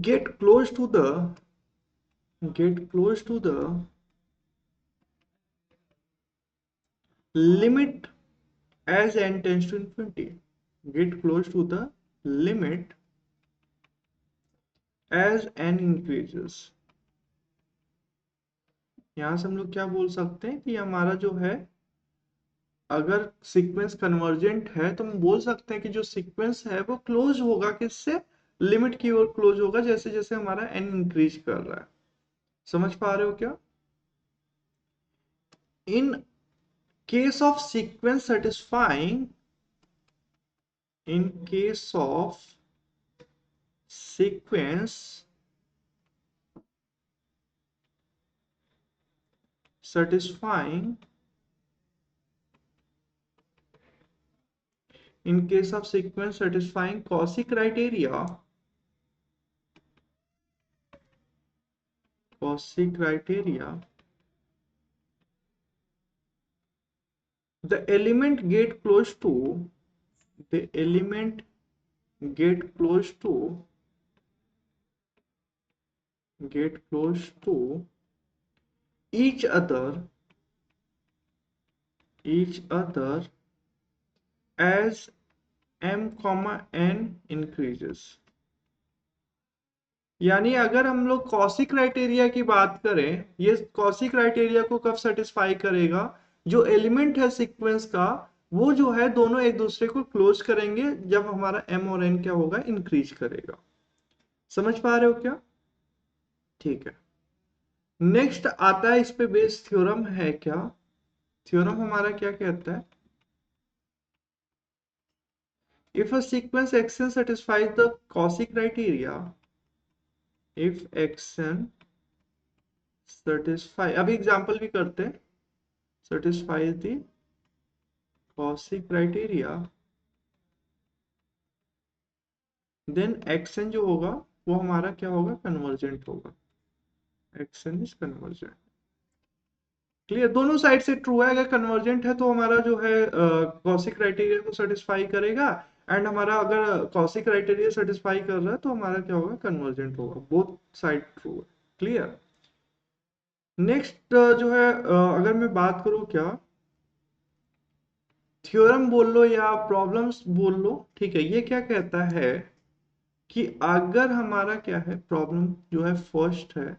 get close to the limit as n tends to infinity, get close to the limit as n increases। यहां से हम लोग क्या बोल सकते हैं कि हमारा जो है अगर सीक्वेंस कन्वर्जेंट है तो हम बोल सकते हैं कि जो सीक्वेंस है वो क्लोज होगा, किससे? लिमिट की ओर क्लोज होगा, जैसे जैसे हमारा n इंक्रीज कर रहा है। समझ पा रहे हो क्या? In case of sequence satisfying in case of sequence satisfying Cauchy criteria the element get close to each other as m, n increases। यानी अगर हम लोग कॉसी क्राइटेरिया की बात करें, ये कॉसी क्राइटेरिया को कब सेटिस्फाई करेगा? जो एलिमेंट है सीक्वेंस का वो जो है दोनों एक दूसरे को क्लोज करेंगे जब हमारा m और n क्या होगा? इंक्रीज करेगा। समझ पा रहे हो क्या? ठीक है, नेक्स्ट आता है इस पे बेस थ्योरम है क्या? थ्योरम हमारा क्या कहता है? If a sequence xn satisfies the Cauchy criteria, if xn satisfy, अभी एग्जांपल भी करते हैं, satisfies the Cauchy criteria, then xn जो होगा वो हमारा क्या होगा? कन्वर्जेंट होगा। xn is convergent. क्लियर? दोनों साइड से ट्रू है। अगर कन्वर्जेंट है तो हमारा जो है कॉसी क्राइटेरिया को सेटिस्फाई करेगा, एंड हमारा अगर कॉसी क्राइटेरिया सेटिस्फाई कर रहा है तो हमारा क्या होगा? कन्वर्जेंट होगा। बोथ साइड ट्रू है। क्लियर? नेक्स्ट जो है अगर मैं बात करूं, क्या थ्योरम बोल लो या प्रॉब्लम्स बोल लो, ठीक है, ये क्या कहता है कि अगर हमारा क्या है, प्रॉब्लम जो है फर्स्ट है,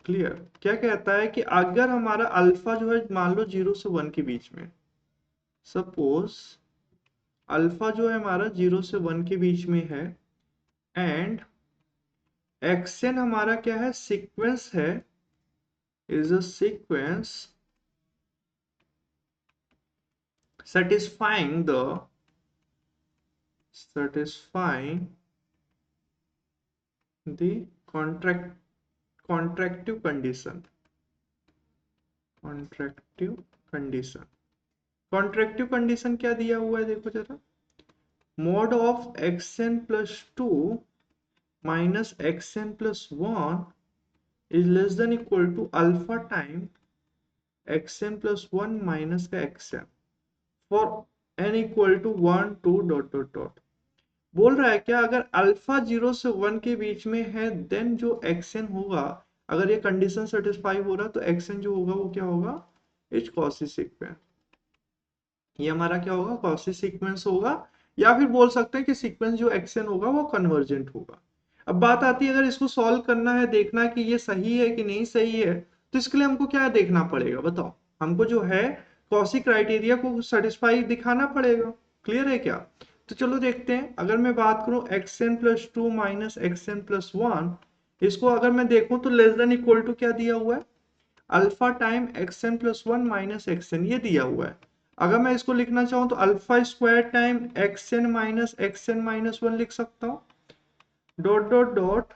क्लियर, क्या कहता है कि अगर हमारा अल्फा जो है मान लो 0 से 1 के बीच में, सपोज अल्फा जो है हमारा 0 से 1 के बीच में है, एंड एक्सएन हमारा क्या है? सीक्वेंस है, is a sequence satisfying the contractive condition। कॉन्ट्रैक्टिव condition क्या दिया हुआ है? देखो जरा, mod of xn plus 2 minus xn plus 1 is less than equal to alpha time xn plus 1 minus का xn for n equal to 1 2 dot dot dot। बोल रहा है क्या, अगर अल्फा 0 से 1 के बीच में है देन जो xn होगा, अगर ये कंडीशन सेटिस्फाई हो रहा तो xn जो होगा वो क्या होगा? Is quasi sequence. ये हमारा क्या होगा? कॉची सीक्वेंस होगा, या फिर बोल सकते हैं कि सीक्वेंस जो एक्सन होगा वो कन्वर्जेंट होगा। अब बात आती है, अगर इसको सॉल्व करना है, देखना है कि ये सही है कि नहीं सही है, तो इसके लिए हमको क्या देखना पड़ेगा? बताओ, हमको जो है कॉची क्राइटेरिया को सेटिस्फाई दिखाना पड़ेगा। क्लियर है क्या? तो चलो देखते हैं। अगर मैं बात करूं xn plus 2 minus xn plus 1, इसको अगर मैं देखूं तो लेस देन इक्वल टू क्या दिया हुआ है? Alpha time xn plus 1 minus xn, ये दिया हुआ है। अगर मैं इसको लिखना चाहूं तो alpha square time x n minus 1 लिख सकता हूं, डॉट डॉट डॉट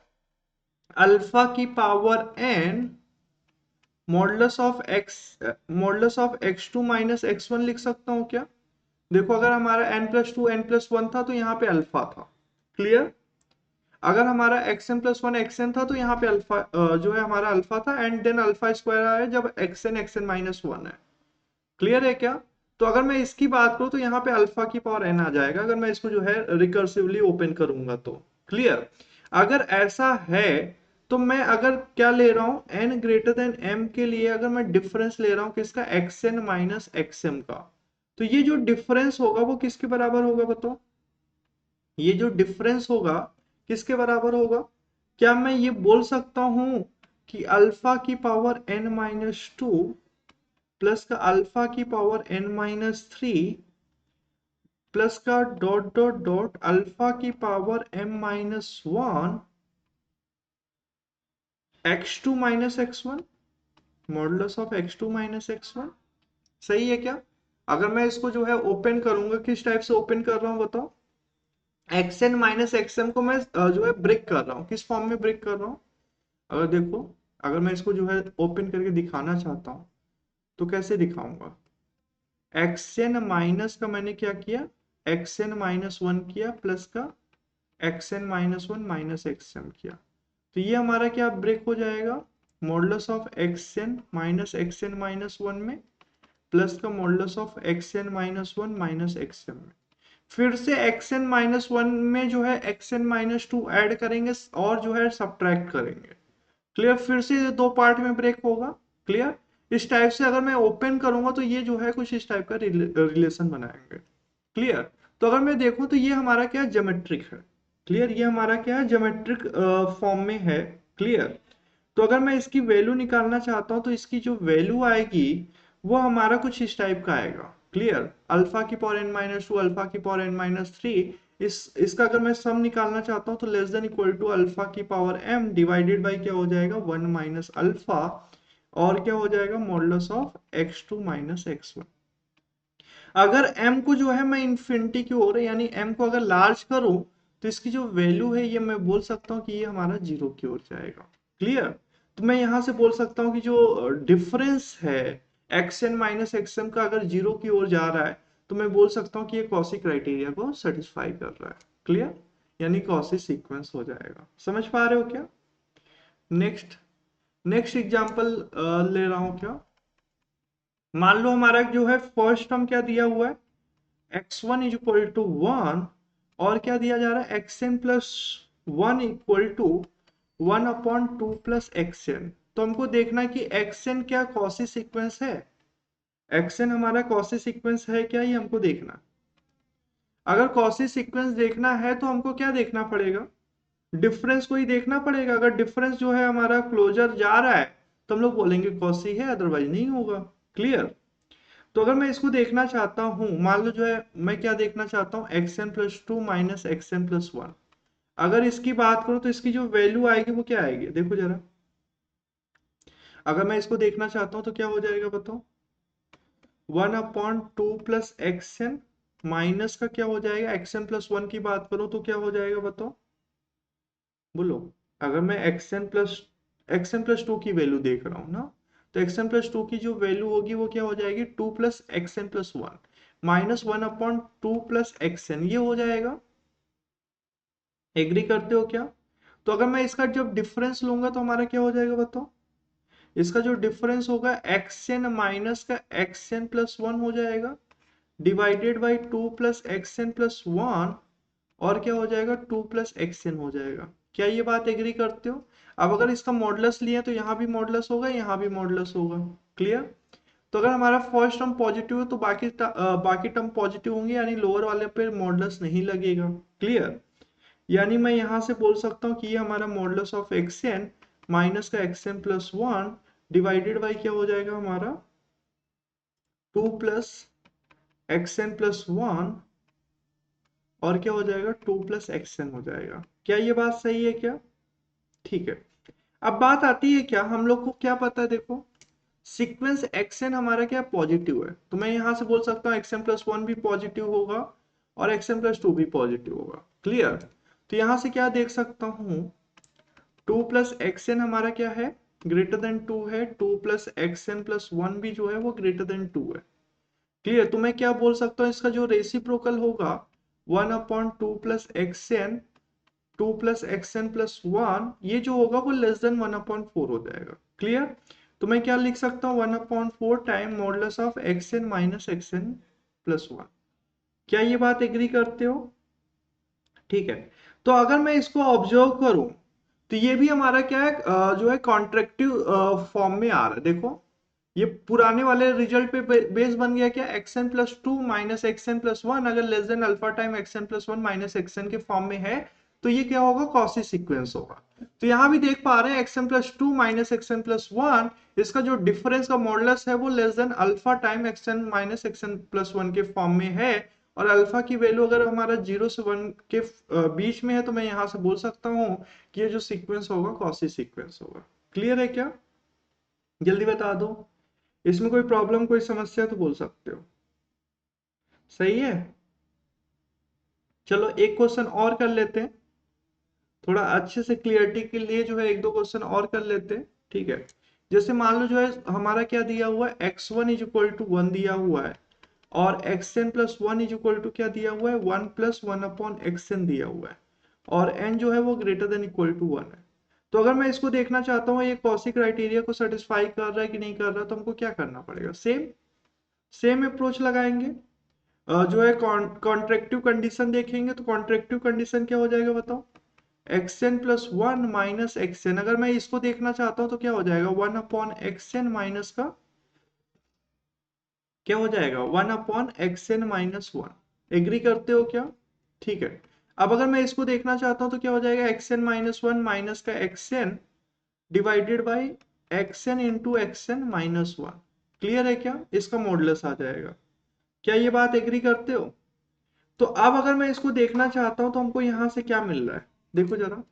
अल्फा की power n modulus of x2 minus x1 लिख सकता हूं क्या? देखो, अगर हमारा n प्लस 2 n प्लस 1 था तो यहाँ पे अल्फा था। क्लियर? अगर हमारा x N plus one x n था तो यहाँ पे अल्फा जो है हमारा अल्फा था, एंड देन अल्फा स्क्वायर आया जब एक्स एन माइनस वन है। क्लियर है क्या? तो अगर मैं इसकी बात करूं तो यहाँ पे अल्फा की पावर एन आ जाएगा अगर मैं इसको जो है रिकर्सिवली ओपन करूंगा तो। क्लियर? अगर ऐसा है तो मैं अगर क्या ले रहा हूं, एन ग्रेटर देन एम के लिए अगर मैं डिफरेंस ले रहा हूं किसका, x n minus x m का, तो ये जो डिफरेंस होगा वो किसके बराबर होगा बताओ? ये जो डिफरेंस होगा किसके बराबर होगा? क्या मैं ये बोल सकता हूं कि अल्फा की power n minus two plus का अल्फा की power n minus three plus का डॉट डॉट डॉट अल्फा की power m minus one x two minus x one, modulus of x two minus x one? सही है क्या? अगर मैं इसको जो है ओपन करूंगा, किस टाइप से ओपन कर रहा हूं बताओ? X n minus x m को मैं जो है ब्रेक कर रहा हूँ, किस फॉर्म में ब्रेक कर रहा हूँ? अगर देखो, अगर मैं इसको जो है ओपन करके दिखाना चाहता हूँ तो कैसे दिखाऊंगा? एक्स एन माइनस का मैंने क्या किया, एक्स एन माइनस वन किया प्लस का x n minus one minus x m किया, तो ये हमारा क्या ब्रेक हो जाएगा, modulus of x n minus one में प्लस का modulus of x n minus one minus x m में। फिर से एक्स एन माइनस वन में जो है x n minus two add करेंगे और जो है सब्ट्रैक्ट करेंगे। क्लियर? फिर से ये दो पार्ट में ब्रेक होगा। क्लियर? इस टाइप से अगर मैं ओपन करूंगा तो ये जो है कुछ इस टाइप का रिलेशन बनाएंगे। क्लियर? तो अगर मैं देखूं तो ये हमारा क्या ज्योमेट्रिक है। क्लियर? ये हमारा क्या है, ज्योमेट्रिक फॉर्म में है। क्लियर? तो अगर मैं इसकी वैल्यू निकालना चाहता हूं तो इसकी जो वैल्यू आएगी वो हमारा कुछ इस टाइप का आएगा। क्लियर? अल्फा की power n minus two alpha की पावर एन माइनस थ्री, इसका अगर मैं सम निकालना चाहता हूं तो less than equal to alpha की पावर एम डिवाइडेड बाई क्या हो जाएगा, वन माइनस अल्फा, और क्या हो जाएगा, modulus of x two minus x one. अगर m को जो है मैं इन्फिनिटी की ओर यानी m को अगर लार्ज करूं तो इसकी जो वैल्यू है ये मैं बोल सकता हूं कि ये हमारा जीरो की ओर जाएगा। क्लियर? तो मैं यहां से बोल सकता हूं कि जो डिफरेंस है x n minus x m का अगर जीरो की ओर जा रहा है तो मैं बोल सकता हूं कि ये कॉसी क्राइटेरिया को सेटिस्फाई कर रहा है। क्लियर? यानी कॉसी सीक्वेंस हो जाएगा। समझ पा रहे हो क्या? नेक्स्ट नेक्स्ट एग्जांपल ले रहा हूं क्या। मान लो हमारा जो है फर्स्ट टर्म क्या दिया हुआ है, x one is equal to one, और क्या दिया जा रहा है, x N plus one equal to one upon two plus x n. तो हमको देखना है कि एक्स एन क्या कॉसी सीक्वेंस है, एक्स एन हमारा कॉसी सीक्वेंस है क्या, ये हमको देखना। अगर कॉसी सीक्वेंस देखना है तो हमको क्या देखना पड़ेगा, डिफरेंस को ही देखना पड़ेगा। अगर डिफरेंस जो है हमारा क्लोजर जा रहा है तो हम लोग बोलेंगे कॉसी है, अदरवाइज नहीं होगा। क्लियर? तो अगर मैं इसको देखना चाहता हूं, मान लो जो है मैं क्या देखना चाहता हूं, x N plus two minus x N plus one. अगर इसकी बात करूं तो इसकी जो वैल्यू आएगी वो क्या आएगी, देखो जरा। अगर मैं इसको देखना चाहता हूं तो क्या हो जाएगा बताओ, one upon two plus x n minus का क्या हो जाएगा, एक्स एन प्लस वन की बात करूं तो क्या हो जाएगा बताओ, बोलो। अगर मैं एक्स एन प्लस टू की वैल्यू देख रहा हूँ ना, तो एक्स एन प्लस टू की जो वैल्यू होगी वो क्या हो जाएगी, two plus x N plus one minus one upon two plus x n, ये हो जाएगा। एग्री करते हो क्या? तो अगर मैं इसका जब डिफरेंस लूंगा तो हमारा क्या हो जाएगा बताओ, इसका जो डिफरेंस होगा एक्स एन माइनस का एक्स एन प्लस वन हो जाएगा divided by two plus x N plus one, और क्या हो जाएगा, टू प्लस एक्स एन हो जाएगा। क्या ये बात एग्री करते हो? अब अगर इसका मॉडुलस लिए तो यहाँ भी मॉडुलस होगा, यहाँ भी मॉडुलस होगा। क्लियर? तो अगर हमारा फर्स्ट टर्म पॉजिटिव है तो बाकी टर्म पॉजिटिव होंगे, यानी लोअर वाले पे मॉडुलस नहीं लगेगा। क्लियर? यानी मैं यहाँ से बोल सकता हूँ कि ये हमारा modulus of x n minus का x N plus one divided by क्या हो जाएगा हमारा, two plus x N plus one, और क्या हो जाएगा, टू प्लस एक्स एन हो जाएगा। क्या ये बात सही है क्या? ठीक है। अब बात आती है क्या, हम लोग को क्या पता है, देखो सीक्वेंस एक्सएन हमारा क्या पॉजिटिव है, तो मैं यहां से बोल सकता हूँ एक्सएन प्लस वन भी पॉजिटिव होगा और एक्सएन प्लस टू भी पॉजिटिव होगा। क्लियर? तो यहां से क्या देख सकता हूँ, टू प्लस एक्सएन हमारा क्या है, ग्रेटर देन टू है, to plus xn plus one भी जो है वो ग्रेटर देन टू है। क्लियर? तो मैं क्या बोल सकता हूँ, इसका जो रेसिप्रोकल होगा one upon two plus x n two plus x N plus one, ये जो होगा वो लेस देन 1/4 हो जाएगा। क्लियर? तो मैं क्या लिख सकता हूँ, 1/4 time modulus of x n minus x N plus one. क्या ये बात एग्री करते हो? ठीक है। तो अगर मैं इसको ऑब्जर्व करूं तो ये भी हमारा क्या है, जो है कॉन्ट्रेक्टिव फॉर्म में आ रहा है। देखो ये पुराने वाले रिजल्ट पे बेस बन गया क्या, x N plus two minus x N plus one अगर less than alpha time x N plus one minus x n के फॉर्म में है तो ये क्या होगा, कॉसी सीक्वेंस होगा। तो यहां भी देख पा रहे हैं x N plus two minus x N plus one, इसका जो डिफरेंस का मॉडुलस है वो less than alpha time x n minus x N plus one के फॉर्म में है। और अल्फा की वैल्यू अगर हमारा 0 से 1 के बीच में है तो मैं यहां से बोल सकता हूं कि ये जो सीक्वेंस होगा कॉसी सीक्वेंस होगा। क्लियर है क्या? जल्दी बता दो, इसमें कोई प्रॉब्लम कोई समस्या तो बोल सकते हो। सही है। चलो एक क्वेश्चन और कर लेते हैं, थोड़ा अच्छे से क्लियरिटी के लिए जो है एक दो क्वेश्चन और कर लेते हैं। ठीक है। जैसे मान लो जो है हमारा क्या दिया हुआ है, x one is equal to one दिया हुआ है और x N plus one is equal to क्या दिया हुआ है, one plus one upon x n दिया हुआ है और एन जो है वो greater than equal to one है। तो अगर मैं इसको देखना चाहता हूँ ये कॉसी क्राइटेरिया को सेटिस्फाई कर रहा है कि नहीं कर रहा, तो हमको क्या करना पड़ेगा, सेम सेम अप्रोच लगाएंगे। जो है कॉन्ट्रेक्टिव कंडीशन देखेंगे तो कॉन्ट्रेक्टिव कंडीशन क्या हो जाएगा बताओ, x N plus one minus x n. अगर मैं इसको देखना चाहता हूं तो क्या हो जाएगा, one upon x n minus का क्या हो जाएगा, one upon x n minus one. Agree करते हो क्या? ठीक है। अब अगर मैं इसको देखना चाहता हूं तो क्या हो जाएगा, x n minus one minus का x n divided by x n into x n minus one. Clear है क्या? इसका मॉडुलस आ जाएगा। क्या ये बात एग्री करते हो? तो अब अगर मैं इसको देखना चाहता हूं तो हमको यहां से क्या मिल रहा है, देखो जरा।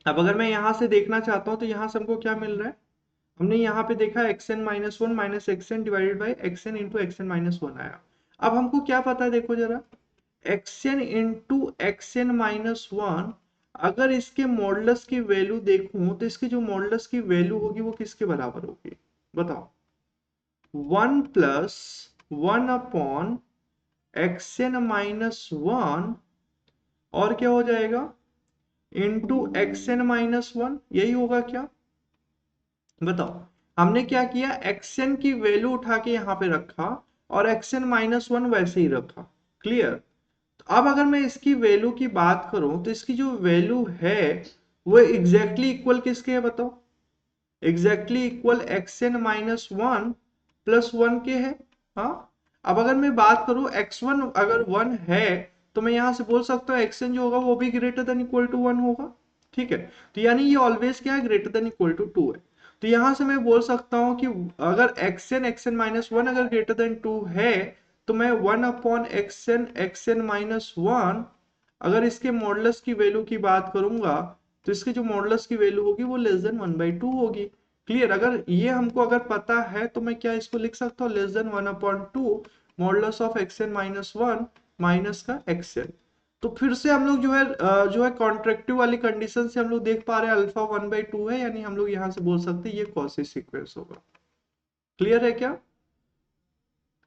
अब अगर मैं यहां से देखना चाहता हूं तो यहां से हमको क्या मिल रहा है, हमने यहाँ पे देखा x n minus one minus x n divided by x n into x n minus one आया। अब हमको क्या पता है, देखो जरा, x n into x n minus one अगर इसके मॉडुलस की वैल्यू देखूं तो इसकी जो मॉडुलस की वैल्यू होगी वो किसके बराबर होगी बताओ, one plus one upon x n minus one और क्या हो जाएगा, into x n minus one, यही होगा क्या बताओ। हमने क्या किया, एक्सएन की वैल्यू उठा के यहां पे रखा और एक्सएन माइनस वन वैसे ही रखा। क्लियर? तो अब अगर मैं इसकी वैल्यू की बात करूं तो इसकी जो वैल्यू है वो एग्जैक्टली इक्वल किसके है बताओ, exactly equal X N minus one plus one के है। हाँ। अब अगर मैं बात करूं एक्स वन अगर वन है तो मैं यहां से बोल सकता हूं एक्सएन जो होगा वो भी greater than equal to one होगा। ठीक है। तो यानी ये ऑलवेज क्या है, greater than equal to two है। तो यहां से मैं बोल सकता हूं कि अगर एक्सएन माइनस वन अगर ग्रेटर देन टू है तो मैं one upon X N minus one अगर इसके मॉडुलस की वैल्यू की बात करूंगा तो इसकी जो मॉडुलस की वैल्यू होगी वो less then one by two होगी। क्लियर? अगर ये हमको अगर पता है तो मैं क्या इसको लिख सकता हूँ, less than one upon to modulus of x n minus one minus का एक्सएन। तो फिर से हम लोग जो है कॉन्ट्रेक्टिव वाली कंडीशन से हम लोग देख पा रहे हैं अल्फा वन बाई टू है, यानी हम लोग यहाँ से बोल सकते हैं ये कॉसी सीक्वेंस होगा। क्लियर है क्या?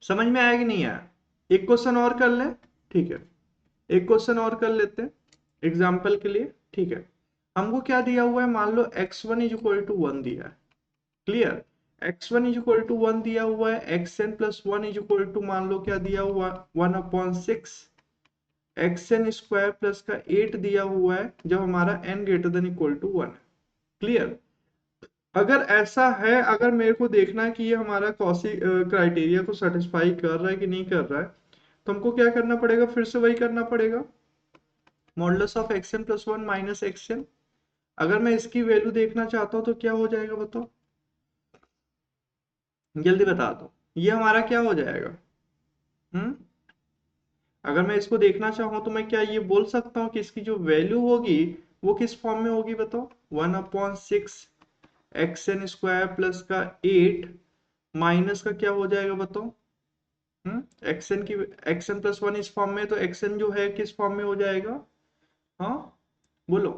समझ में आया कि नहीं आया? एक क्वेश्चन और कर ले। ठीक है, एक क्वेश्चन और कर लेते हैं एग्जाम्पल के लिए। ठीक है। हमको क्या दिया हुआ है, मान लो x one is equal to one दिया है। Clear? X one is equal to one दिया हुआ है, x N plus one is equal to मान लो क्या दिया हुआ, one upon six x n square plus का एट दिया हुआ है जब हमारा n greater than equal to one है। क्लियर? अगर ऐसा है, अगर मेरे को देखना है कि ये हमारा कॉसी क्राइटेरिया को सेटिस्फाई कर रहा है कि नहीं कर रहा है, तो हमको क्या करना पड़ेगा, फिर से वही करना पड़ेगा, modulus of x N plus one minus x n. अगर मैं इसकी वैल्यू देखना चाहता हूँ तो क्या हो जाएगा बताओ, जल्दी बता दो, ये हमारा क्या हो जाएगा। हम्म अगर मैं इसको देखना चाहूँ तो मैं क्या ये बोल सकता हूँ कि इसकी जो वैल्यू होगी वो किस फॉर्म में होगी बताओ, one upon six x n square plus का एट माइनस का क्या हो जाएगा बताओ, एक्सएन की एक्सएन प्लस वन इस फॉर्म में, तो एक्सएन जो है किस फॉर्म में हो जाएगा, हाँ बोलो,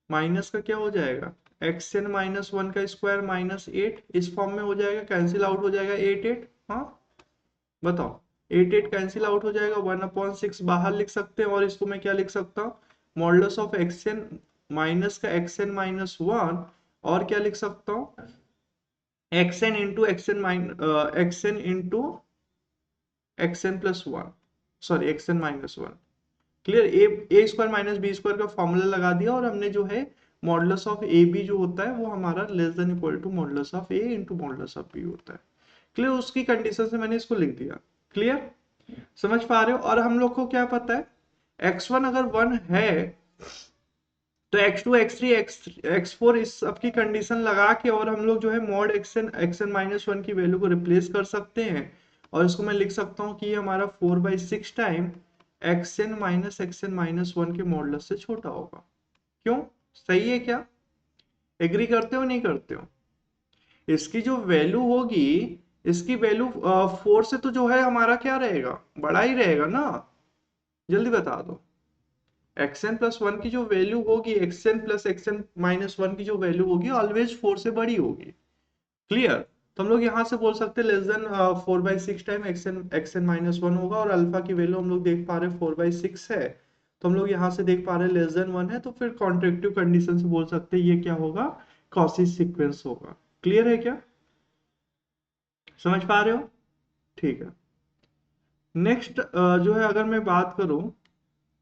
माइनस का क्या हो जाएगा, एक्सएन माइनस वन का स्क्वायर माइनस एट इस फॉर्म में हो जाएगा, कैंसिल आउट हो जाएगा एट एट। हाँ बताओ, 8 8 कैंसिल आउट हो जाएगा, 1/6 बाहर लिख सकते हैं, और इसको मैं क्या लिख सकता हूँ, मॉडुलस ऑफ एक्सएन माइनस का एक्सएन माइनस 1, और क्या लिख सकता हूँ, x n into x n into x n plus 1, sorry x n minus 1। Clear, a square minus b square का फॉर्मूला लगा दिया, और हमने जो है मॉडुलस ऑफ ए बी जो होता है वो हमारा less than equal to modulus of a into modulus of b होता है। क्लियर, उसकी कंडीशन से मैंने इसको लिख दिया। क्लियर, समझ पा रहे हो। और हम लोग को क्या पता है, x1 अगर 1 है तो x2 x3 x4 इस सब की कंडीशन लगा के, और हम लोग जो है मॉड एक्सएन माइनस 1 की वैल्यू को रिप्लेस कर सकते हैं, और इसको मैं लिख सकता हूँ कि ये हमारा 4/6 टाइम एक्सएन माइनस 1 के मॉडुलस से छोटा होगा। क्यों, सही है क्या, एग्री करते हो नहीं करते हो। इसकी जो वैल्यू होगी, इसकी वैल्यू 4 से तो जो है हमारा क्या रहेगा, बड़ा ही रहेगा ना, जल्दी बता दो। एक्सएन प्लस 1 की जो वैल्यू होगी, एक्सएन प्लस एक्सएन माइनस 1 की जो वैल्यू होगी ऑलवेज 4 से बड़ी होगी। क्लियर, तो हम लोग यहाँ से बोल सकते हैं less than 4/6 time x n minus 1 होगा, और अल्फा की वैल्यू हम लोग देख पा रहे हैं 4/6 है, तो हम लोग यहाँ से देख पा रहे हैं लेस देन 1 है, तो फिर कॉन्ट्रेक्टिव कंडीशन से बोल सकते हैं ये क्या होगा, कॉसी सीक्वेंस होगा। क्लियर है क्या, समझ पा रहे हो। ठीक है, नेक्स्ट जो है अगर मैं बात करूं,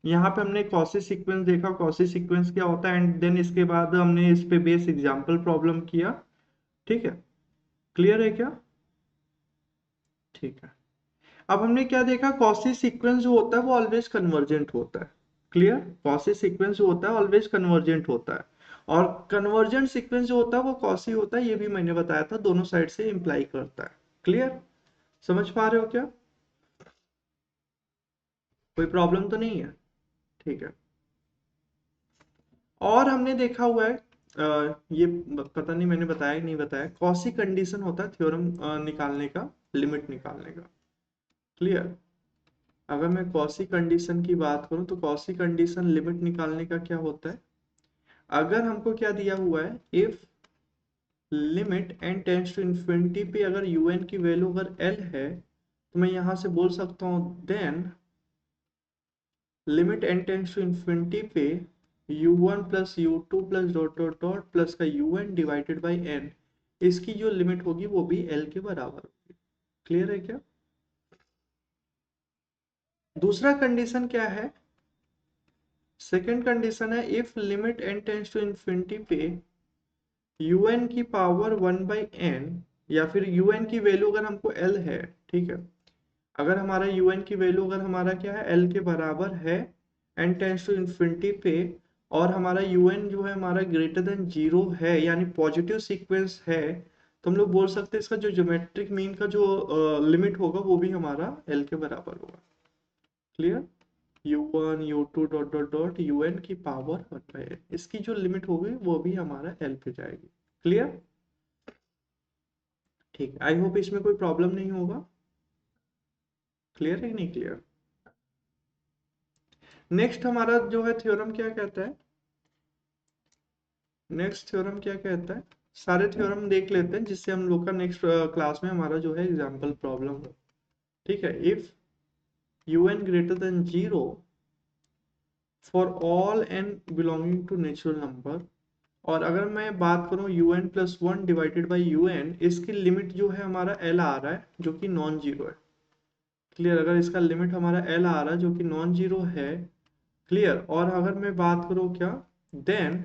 यहाँ पे हमने कॉसी सीक्वेंस देखा, कॉसी सीक्वेंस क्या होता है, एंड देन इसके बाद हमने इस पे बेस एग्जांपल प्रॉब्लम किया। ठीक है, क्लियर है क्या, ठीक है। अब हमने क्या देखा, कॉसी सीक्वेंस जो होता है वो ऑलवेज कन्वर्जेंट होता है। क्लियर, कॉसी सीक्वेंस जो होता है ऑलवेज कन्वर्जेंट होता है, और कन्वर्जेंट सीक्वेंस जो होता है वो कॉसी होता है, ये भी मैंने बताया था, दोनों साइड से इंप्लाई करता है। क्लियर, समझ पा रहे हो क्या, कोई प्रॉब्लम तो नहीं है। ठीक है, और हमने देखा हुआ है ये पता नहीं मैंने बताया कि नहीं बताया, कॉसी कंडीशन होता है थ्योरम निकालने का, लिमिट निकालने का। क्लियर, अगर मैं कॉसी कंडीशन की बात करूं तो कॉसी कंडीशन लिमिट निकालने का क्या होता है, अगर हमको क्या दिया हुआ है, if limit n tends to infinity पे अगर un की वैल्यू अगर l है, तो मैं यहां से बोल सकता हूं then limit n tends to infinity पे u1 plus u2 plus dot dot dot plus का un डिवाइडेड बाई n, इसकी जो लिमिट होगी वो भी l के बराबर होगी। क्लियर है क्या, दूसरा कंडीशन क्या है, सेकंड कंडीशन है if limit n tends to infinity पे un की पावर 1/n, या फिर un की वैल्यू अगर हमको l है, ठीक है, अगर हमारा un की वैल्यू अगर हमारा क्या है l के बराबर है n टेंड्स टू इन्फिनिटी पे, और हमारा un जो है हमारा ग्रेटर देन 0 है, यानी पॉजिटिव सीक्वेंस है, तो हम लोग बोल सकते हैं इसका जो ज्योमेट्रिक मीन का जो लिमिट होगा वो भी हमारा l के बराबर होगा। Clear, u1 u2 dot dot dot un की पावर 1/n, इसकी जो लिमिट होगी वो भी हमारा l पे जाएगी। क्लियर, ठीक, आई होप इसमें कोई प्रॉब्लम नहीं होगा। क्लियर है कि नहीं क्लियर। नेक्स्ट हमारा जो है थ्योरम क्या कहता है, नेक्स्ट थ्योरम क्या कहता है, सारे थ्योरम देख लेते हैं जिससे हम लोग का नेक्स्ट क्लास में हमारा जो है एग्जांपल प्रॉब्लम हो। ठीक है, if un greater than 0 for all n belonging to natural number, और अगर मैं बात करूं un plus 1 divided by un, इसकी लिमिट जो है हमारा l आ रहा है जो कि नॉन जीरो है। क्लियर, अगर इसका लिमिट हमारा l आ रहा है जो कि नॉन जीरो है। क्लियर, और अगर मैं बात करूं क्या, देन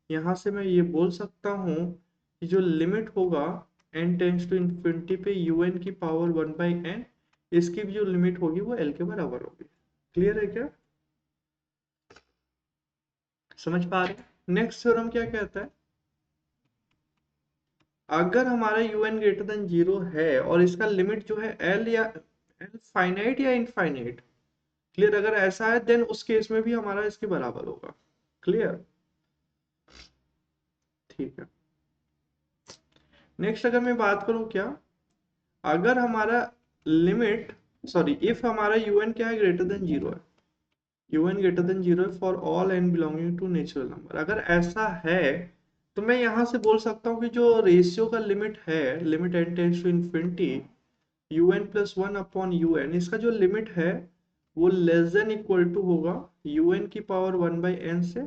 यहां से मैं ये बोल सकता हूं कि जो लिमिट होगा n टेंस टू इन्फिनिटी पे un की पावर 1/n, इसकी भी जो लिमिट होगी वो l के बराबर होगी। क्लियर है क्या, समझ पा रहे हैं। नेक्स्ट थ्योरम क्या कहता है, अगर हमारा un ग्रेटर देन 0 है और इसका लिमिट जो है l या l फाइनाइट या इनफाइनाइट, क्लियर, अगर ऐसा है देन उस केस में भी हमारा इसके बराबर होगा। क्लियर, ठीक है। नेक्स्ट अगर मैं बात करूं क्या, अगर हमारा लिमिट, सॉरी इफ हमारा un क्या है, ग्रेटर देन 0 है, un ग्रेटर देन 0 है for all n belonging to natural number, अगर ऐसा है तो मैं यहां से बोल सकता हूं कि जो रेशियो का लिमिट है, limit n tends to infinity, un+1/un, इसका जो लिमिट है वो लेस देन इक्वल टू होगा un⁴ से,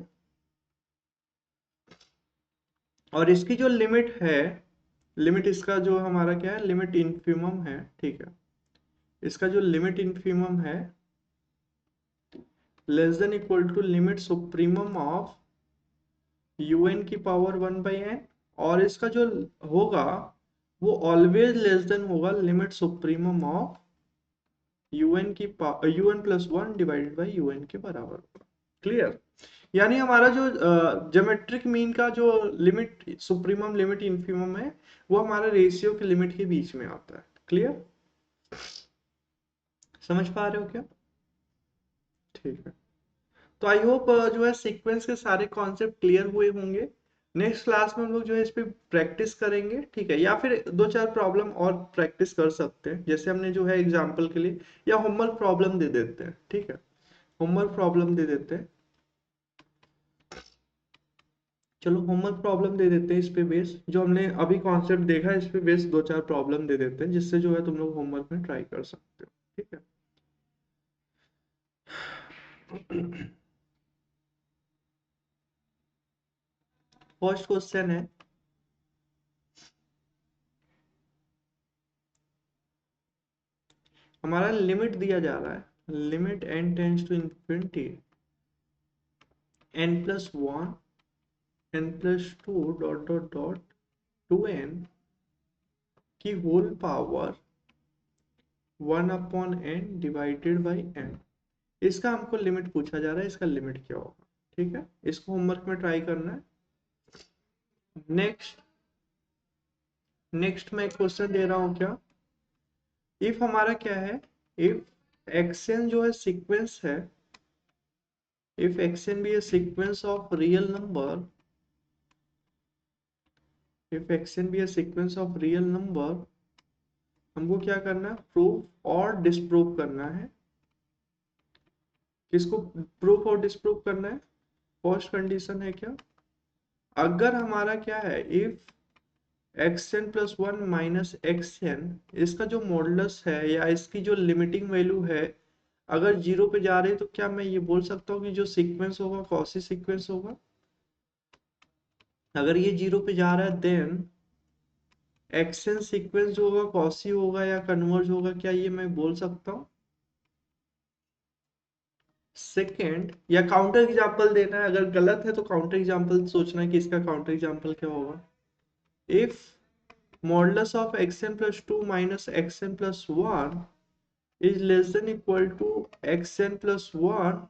और इसकी जो लिमिट है, लिमिट इसका जो हमारा क्या है, लिमिट इन्फिमम है, ठीक है, इसका जो लिमिट इन्फिमम है less than equal to limit supremum of un⁴ और इसका जो होगा वो ऑलवेज लेस देन होगा limit supremum of un+1 divided by un के बराबर होगा। क्लियर? यानी हमारा जो ज्योमेट्रिक मीन का जो लिमिट सुप्रीमम लिमिट इन्फिमम है वो हमारा रेशियो के लिमिट के बीच में आता है। क्लियर? समझ पा रहे हो क्या? ठीक है, तो आई होप जो है सीक्वेंस के सारे कॉन्सेप्ट क्लियर हुए होंगे। नेक्स्ट क्लास में हम लोग जो है इस पे प्रैक्टिस करेंगे, ठीक है, या फिर दो चार प्रॉब्लम और प्रैक्टिस कर सकते हैं, जैसे हमने जो है एग्जांपल के लिए, या होमवर्क प्रॉब्लम दे देते हैं, ठीक है, होमवर्क प्रॉब्लम दे देते हैं। चलो होमवर्क प्रॉब्लम दे देते हैं, इस पे बेस जो हमने अभी कॉन्सेप्ट देखा है इस पे बेस दो चार प्रॉब्लम दे देते हैं, जिससे जो है तुम लोग होमवर्क में ट्राई कर सकते हो, ठीक है। फर्स्ट क्वेश्चन है, हमारा लिमिट दिया जा रहा है, limit n tends to infinity n+1 n+2 dot dot dot 2n की whole power 1/n divided by n, इसका हमको लिमिट पूछा जा रहा है, इसका लिमिट क्या होगा, ठीक है, इसको होमवर्क में ट्राई करना है। नेक्स्ट नेक्स्ट मैं क्वेश्चन दे रहा हूं क्या, इफ हमारा क्या है, इफ xn जो है सीक्वेंस है, if xn be a sequence of real number, if xn be a sequence of real number, हमको क्या करना है, प्रूफ और डिस्प्रूव करना है। किसको प्रूफ और डिस्प्रूव करना है? फर्स्ट कंडीशन है क्या, अगर हमारा क्या है, इफ xn+1 माइनस xn, इसका जो मॉडुलस है या इसकी जो लिमिटिंग वैल्यू है अगर जीरो पे जा रही है, तो क्या मैं ये बोल सकता हूँ कि जो सीक्वेंस होगा कौसी सीक्वेंस होगा? अगर ये जीरो पे जा रहा है देन एक्शन सीक्वेंस जो होगा कौसी होगा या कन्वर्ज होगा, क्या ये मैं बोल सकता हूँ? सेकेंड, या काउंटर एग्जाम्पल देना है, अगर गलत है तो काउंटर एग्जाम्पल सोचना है कि इसका काउंटर एग्जाम्पल क्या होगा। If modulus of xn+2 minus xn+1 is less than equal to xn+1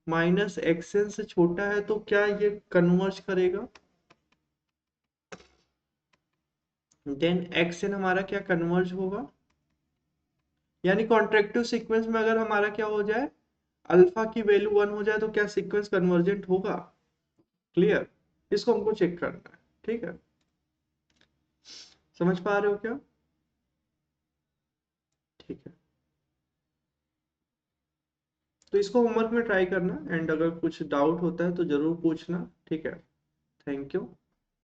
minus xn से छोटा है, तो क्या ये कन्वर्ज करेगा? देन xn हमारा क्या कन्वर्ज होगा, यानी कॉन्ट्रेक्टिव सीक्वेंस में अगर हमारा क्या हो जाए, अल्फा की वैल्यू 1 हो जाए, तो क्या सीक्वेंस कन्वर्जेंट होगा? क्लियर? इसको हमको चेक करना है, ठीक है, समझ पा रहे हो क्या? ठीक है, तो इसको होमवर्क में ट्राई करना, एंड अगर कुछ डाउट होता है तो जरूर पूछना, ठीक है। Thank you.